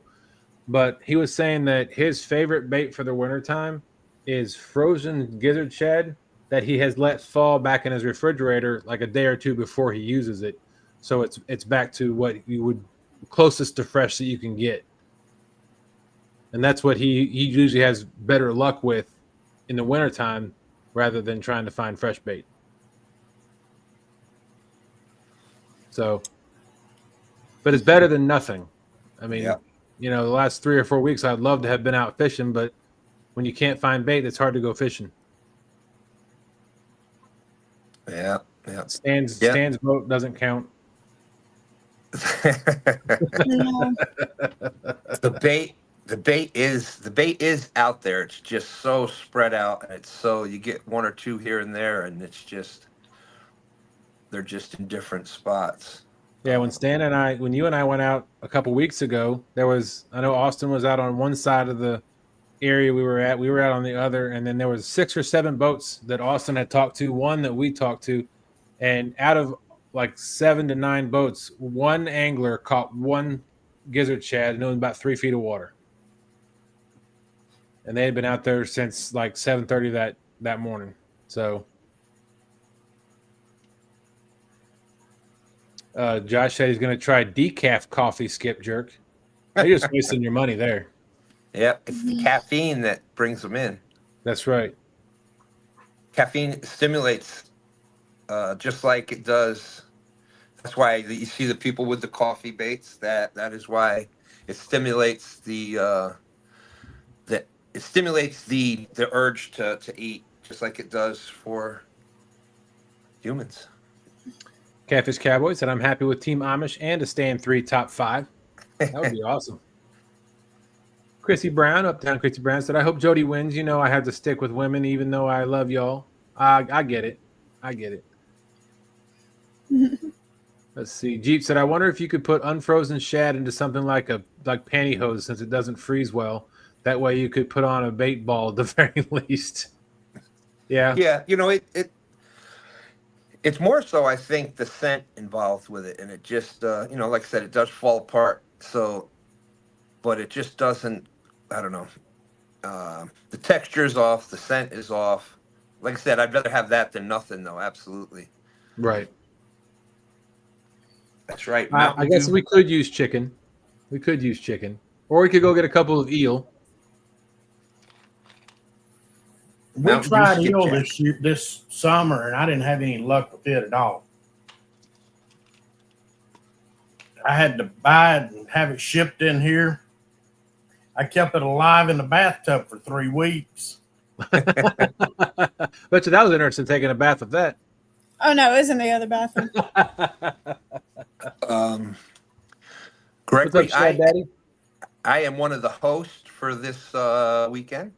but he was saying that his favorite bait for the wintertime is frozen gizzard shad that he has let fall back in his refrigerator like a day or two before he uses it. So it's back to what you would closest to fresh that you can get. And that's what he usually has better luck with in the wintertime rather than trying to find fresh bait. So, but it's better than nothing. I mean, the last 3 or 4 weeks, I'd love to have been out fishing, but when you can't find bait, it's hard to go fishing. Yeah. Stan's boat doesn't count. Yeah. The bait is out there. It's just so spread out, and it's so you get one or two here and there, and they're just in different spots. Yeah, when you and I went out a couple weeks ago, I know Austin was out on one side of the area we were out on the other, and then there was 6 or 7 boats that Austin had talked to, one that we talked to, and out of like 7 to 9 boats, one angler caught one gizzard shad, and it was about 3 feet of water. And they had been out there since like 7:30 that morning. So Josh said he's going to try decaf coffee, Skip Jerk. You're just wasting your money there. Yep, it's the caffeine that brings them in. That's right. Caffeine stimulates, just like it does. That's why you see the people with the coffee baits. That is why it stimulates the urge to eat, just like it does for humans. Catfish Cowboy said, I'm happy with Team Amish and a Stand 3 top 5. That would be awesome. Chrissy Brown, Uptown Chrissy Brown, said, I hope Jodi wins. I have to stick with women even though I love y'all. I get it. Let's see. Jeep said, I wonder if you could put unfrozen shad into something like pantyhose since it doesn't freeze well. That way you could put on a bait ball at the very least. Yeah. Yeah, it's more so, I think, the scent involved with it, and it just, like I said, it does fall apart. So, but it just doesn't. I don't know. The texture is off. The scent is off. Like I said, I'd rather have that than nothing, though. Absolutely. Right. That's right. I guess we could use chicken. Or we could go get a couple of eel. We tried eel this summer, and I didn't have any luck with it at all. I had to buy it and have it shipped in here. I kept it alive in the bathtub for 3 weeks. Bet you that was interesting, taking a bath with that. Oh, no, it was in the other bathroom. Gregory, What's up, Daddy? I am one of the hosts for this weekend.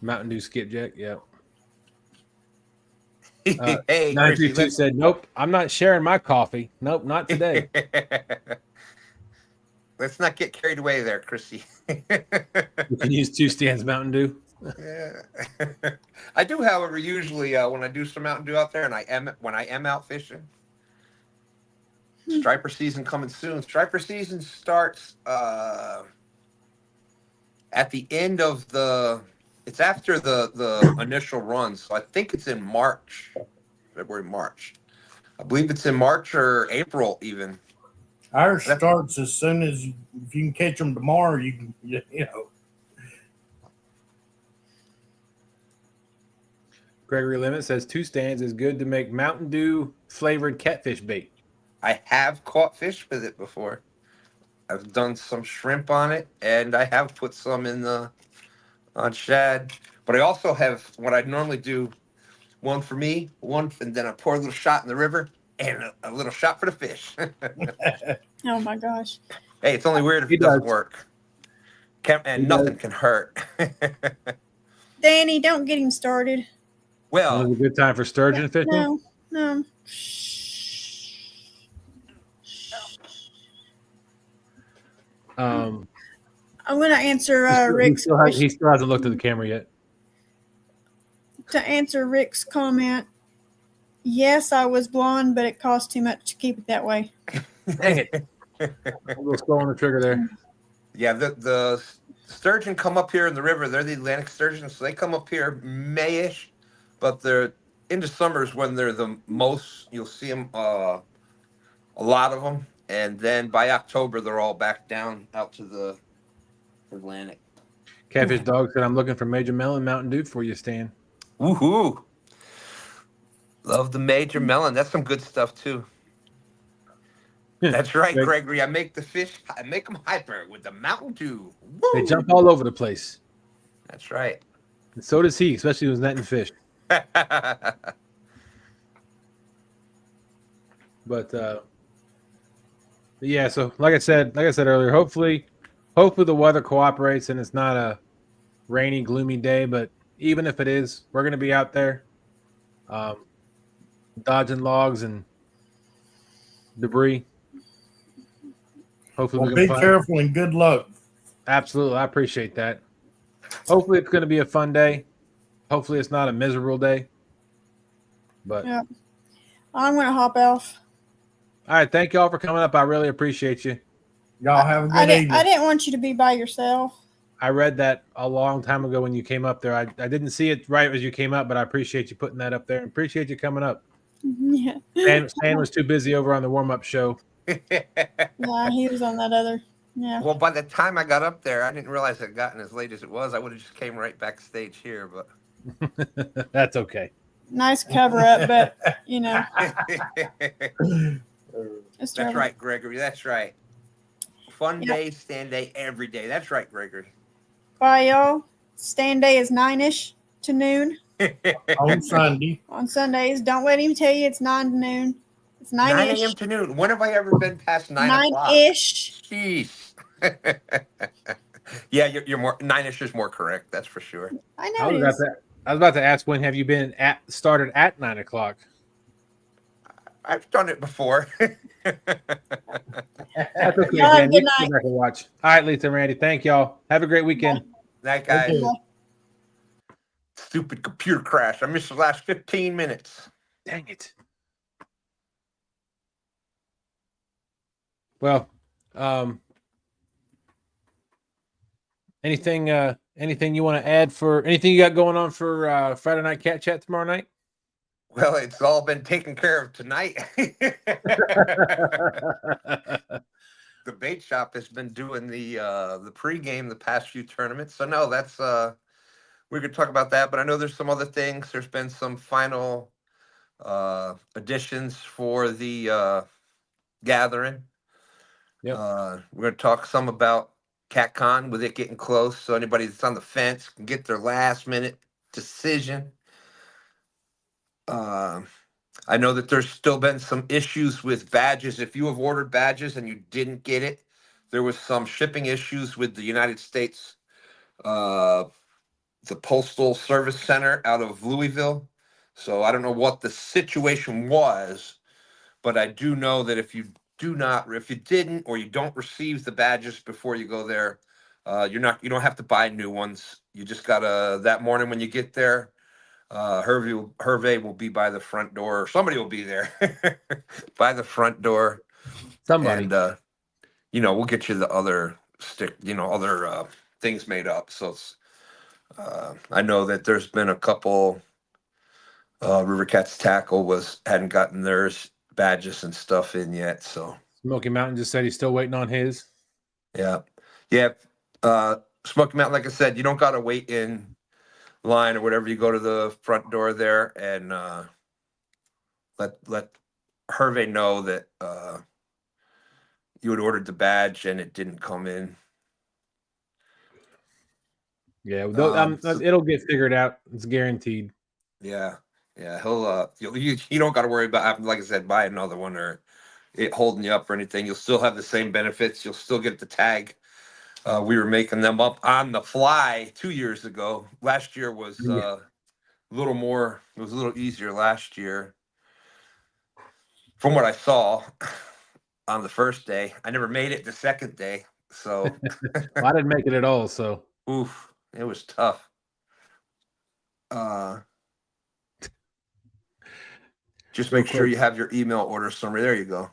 Mountain Dew Skipjack, yeah. Hey, 932 said, nope, I'm not sharing my coffee. Nope, not today. Let's not get carried away there, Chrissy. You can use 2 stands Mountain Dew. Yeah. I do, however, usually when I do some Mountain Dew out there, and when I am out fishing. Striper season coming soon. Striper season starts at the end of it's after the initial run, so I think it's in March, February, March. I believe it's in March or April even. Ours starts as soon as if you can catch them tomorrow, you can, Gregory Limit says 2 stands is good to make Mountain Dew flavored catfish bait. I have caught fish with it before. I've done some shrimp on it, and I have put some on shad. But I also have what I normally do, one for me, and then I pour a little shot in the river, and a little shot for the fish. Oh, my gosh. Hey, it's only weird if it doesn't work. Nothing can hurt. Danny, don't get him started. Well, it was a good time for sturgeon fishing? No. I'm going to answer Rick's He still hasn't looked at the camera yet. To answer Rick's comment, yes, I was blonde, but it cost too much to keep it that way. Dang it. A little slow on the trigger there. Yeah, the sturgeon come up here in the river. They're the Atlantic sturgeon, so they come up here May-ish, but they're into summers when they're the most. You'll see them, a lot of them, and then by October they're all back down out to the Atlantic. Catfish Dog said, I'm looking for Major Melon Mountain Dew for you, Stan. Woohoo! Love the Major Melon. That's some good stuff too. That's right, Greg. Gregory. I make them hyper with the Mountain Dew. They Woo! jump all over the place. That's right. And so does he, especially when he's netting fish. But yeah, so like I said earlier, hopefully the weather cooperates and it's not a rainy, gloomy day. But even if it is, we're gonna be out there, dodging logs and debris. Hopefully, Well, we can be find. careful and good luck. Absolutely, I appreciate that. Hopefully, it's going to be a fun day. Hopefully, it's not a miserable day. But Yeah. I'm going to hop off. all right, thank y'all for coming up. I really appreciate you. Y'all have a good evening. I didn't want you to be by yourself. I read that a long time ago when you came up there. I didn't see it right as you came up, but I appreciate you putting that up there. Appreciate you coming up. Yeah. Stan was too busy over on the warm-up show. Yeah, he was on that other. Yeah. Well, by the time I got up there, I didn't realize it had gotten as late as it was. I would have just came right backstage here, but That's okay. Nice cover up, but you know. That's right, Gregory. That's right. Fun day, stand day, every day. That's right, Gregory. Bye, y'all. Stand day is 9-ish to noon. On Sunday. On Sundays. Don't let him tell you it's 9 to noon. It's 9-ish. 9 a.m. to noon. When have I ever been past 9 o'clock? 9-ish. Jeez. Yeah, you're more 9-ish is more correct. That's for sure. I know. I was about to ask, when have you been started at 9 o'clock? I've done it before. That's okay. Y'all have a good Go back and watch. All right, Lisa and Randy. Thank y'all. Have a great weekend. That guy. Okay. Stupid computer crash. I missed the last 15 minutes. Dang it. Well, anything you want to add for anything you got going on for Friday Night Cat Chat tomorrow night? Well, it's all been taken care of tonight. The bait shop has been doing the pregame the past few tournaments. So no, that's we could talk about that, but I know there's some other things. There's been some final additions for the gathering. Yep. We're going to talk some about CatCon with it getting close, so anybody that's on the fence can get their last minute decision. I know that there's still been some issues with badges. If you have ordered badges and you didn't get it, there was some shipping issues with the United States, the Postal Service Center out of Louisville. So I don't know what the situation was, but I do know that if you didn't or you don't receive the badges before you go there, you don't have to buy new ones. You just gotta, that morning when you get there, Hervey will be by the front door. Somebody will be there by the front door. Somebody. And we'll get you the other other things made up. So it's, I know that there's been a couple. River Cats Tackle hadn't gotten theirs badges and stuff in yet. So Smoky Mountain just said he's still waiting on his. yeah. Smoky Mountain, like I said, you don't gotta wait in line or whatever. You go to the front door there and let Hervey know that you had ordered the badge and it didn't come in. Yeah, it'll get figured out. It's guaranteed. Yeah, he'll you don't got to worry about having, like I said, buy another one or it holding you up or anything. You'll still have the same benefits. You'll still get the tag. We were making them up on the fly 2 years ago. Last year was a little more. It was a little easier last year, from what I saw on the first day. I never made it the second day, so Well, I didn't make it at all. So oof, it was tough. Just make sure you have your email order summary. There you go.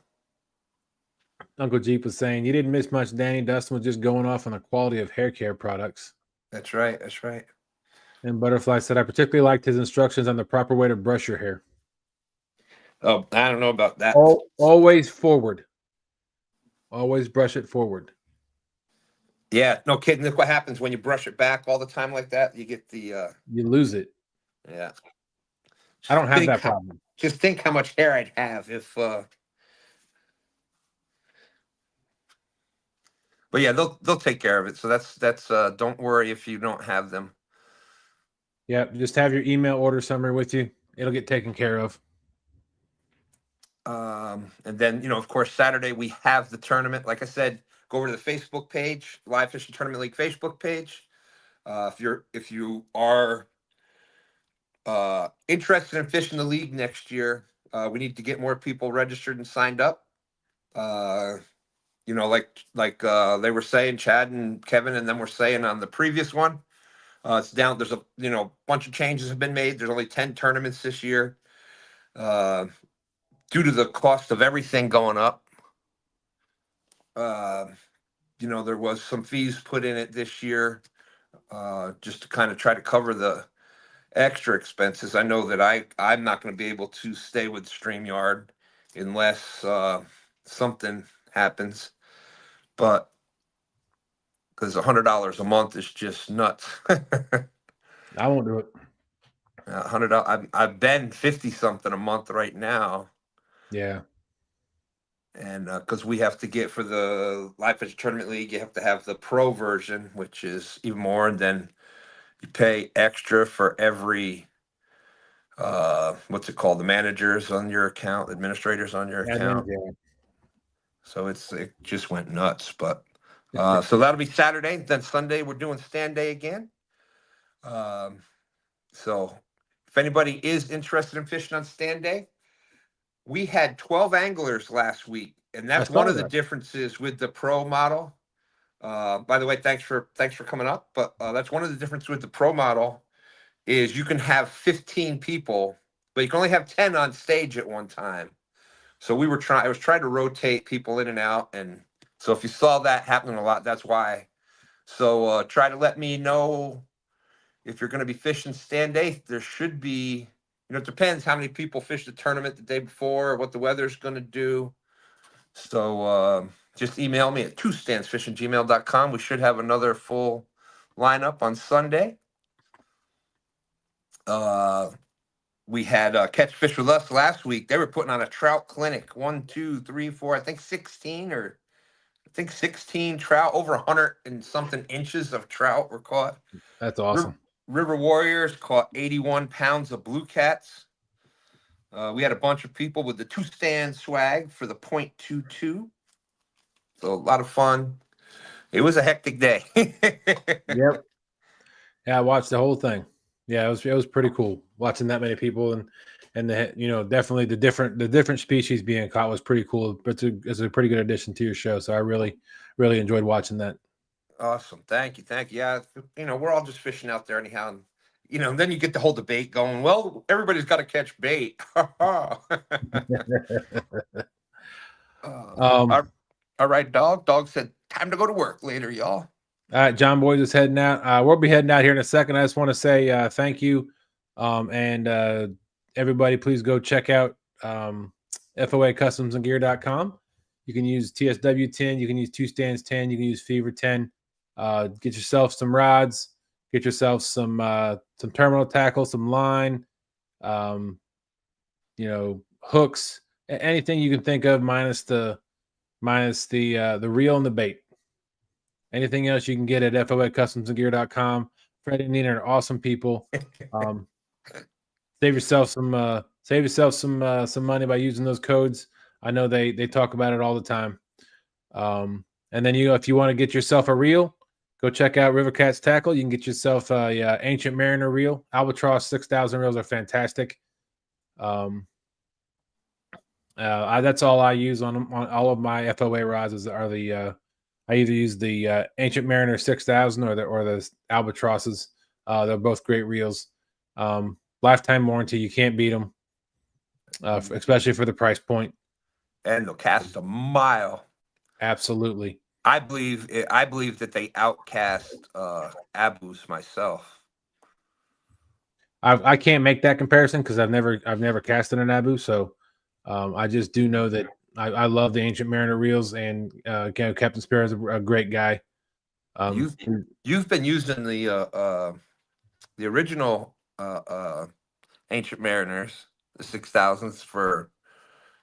Uncle Jeep was saying you didn't miss much, Danny. Dustin was just going off on the quality of hair care products. That's right. And Butterfly said, I particularly liked his instructions on the proper way to brush your hair. Oh, I don't know about that. Always forward. Always brush it forward. Yeah, no kidding. Look what happens when you brush it back all the time like that. You get the you lose it. Yeah. I don't have that problem. Just think how much hair I'd have if But yeah, they'll take care of it. So that's don't worry if you don't have them. Yeah, just have your email order summary with you. It'll get taken care of. And then, you know, of course, Saturday we have the tournament. Like I said, go over to the Facebook page, Live Fishing Tournament League Facebook page. If you are interested in fishing the league next year, we need to get more people registered and signed up. You know, like they were saying, Chad and Kevin and them were saying on the previous one. It's down. There's a bunch of changes have been made. There's only 10 tournaments this year, due to the cost of everything going up. There was some fees put in it this year, just to kind of try to cover the extra expenses. I know that I'm not going to be able to stay with StreamYard unless something happens, but because $100 a month is just nuts. I won't do it. $100. I've been 50 something a month right now. Yeah. And because we have to get for the Live Fish Tournament League, you have to have the pro version, which is even more. And then you pay extra for every, what's it called? The managers on your account, administrators on your account. Yeah. So it just went nuts. But so that'll be Saturday. Then Sunday, we're doing stand day again. So if anybody is interested in fishing on stand day, we had 12 anglers last week, and that's one of the differences with the pro model. By the way, thanks for coming up. But that's one of the differences with the pro model is you can have 15 people, but you can only have 10 on stage at one time. So I was trying to rotate people in and out, and so if you saw that happening a lot, that's why. So try to let me know if you're going to be fishing stand day. There should be. It depends how many people fish the tournament the day before, what the weather's going to do. So just email me at twostandsfishing@gmail.com. We should have another full lineup on Sunday. We had Catch Fish with Us last week. They were putting on a trout clinic. 1, 2, 3, 4, I think 16 trout, over 100 and something inches of trout were caught. That's awesome. River Warriors caught 81 pounds of blue cats. We had a bunch of people with the 2-stand swag for the .22. So a lot of fun. It was a hectic day. Yep. Yeah, I watched the whole thing. Yeah, it was pretty cool watching that many people and definitely the different species being caught was pretty cool. But it's a pretty good addition to your show. So I really enjoyed watching that. Awesome. Thank you. Yeah, we're all just fishing out there anyhow. And then you get the whole debate going, well, everybody's got to catch bait. All right, Dog. Dog said, time to go to work later, y'all. All right, John Boyd is heading out. We'll be heading out here in a second. I just want to say thank you. And everybody, please go check out F.O.A. customsandgear.com. You can use TSW10. You can use 2stands10. You can use Fever 10. Get yourself some rods. Get yourself some terminal tackle, some line, hooks, anything you can think of, minus the reel and the bait. Anything else you can get at FOAcustomsandgear.com. Freddie and Nina are awesome people. Save yourself some money by using those codes. I know they talk about it all the time. And then if you want to get yourself a reel, go check out River Cats Tackle. You can get yourself a Ancient Mariner reel. Albatross 6,000 reels are fantastic. That's all I use on all of my FOA rods. I either use the Ancient Mariner 6,000 or the Albatrosses. They're both great reels. Lifetime warranty. You can't beat them, especially for the price point. And they'll cast a mile. Absolutely. I believe that they outcast Abus myself. I can't make that comparison because I've never casted an Abu, so I just do know that I love the Ancient Mariner reels, and Captain Sparrow is a great guy. You've been using the original Ancient Mariners, the 6,000s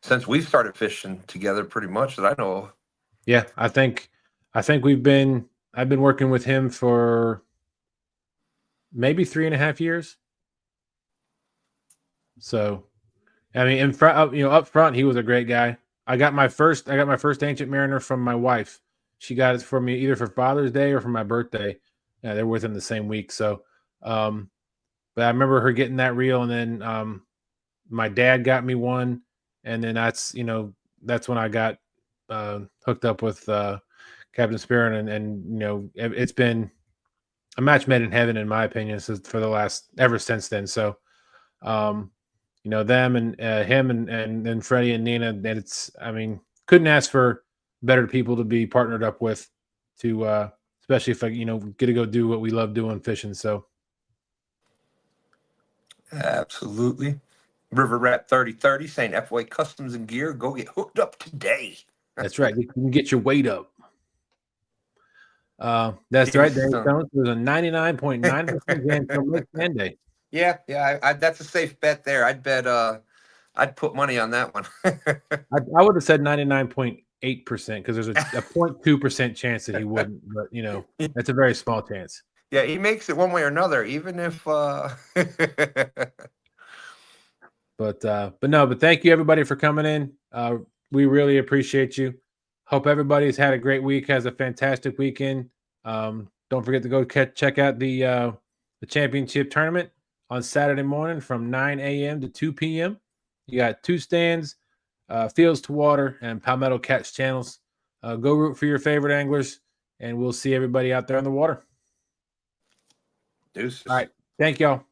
since we started fishing together, pretty much that I know of. Yeah, I think I think I've been working with him for maybe 3.5 years. So, I mean, in front, up front, he was a great guy. I got my first Ancient Mariner from my wife. She got it for me either for Father's Day or for my birthday. Yeah, they're within the same week. So, but I remember her getting that reel, and then my dad got me one, and then that's when I got hooked up with Captain Spirit, and it's been a match made in heaven, in my opinion, ever since then. So, them and him and then Freddie and Nina, and couldn't ask for better people to be partnered up with, to especially if I get to go do what we love doing, fishing. So Absolutely. River Rat 3030 saying F.O.A. Customs and Gear, go get hooked up today. that's right. You can get your weight up. That's right. There's a 99.9% chance he'll make Sunday. Yeah, that's a safe bet there. I'd bet I'd put money on that one. I would have said 99.8% because there's a 0.2% chance that he wouldn't, but that's a very small chance. Yeah, he makes it one way or another, even if But thank you everybody for coming in. We really appreciate you. Hope everybody's had a great week, has a fantastic weekend. Don't forget to go check out the championship tournament on Saturday morning from 9 a.m. to 2 p.m. You got 2 stands, Fields to Water, and Palmetto Catch channels. Go root for your favorite anglers, and we'll see everybody out there on the water. Deuces. All right. Thank y'all.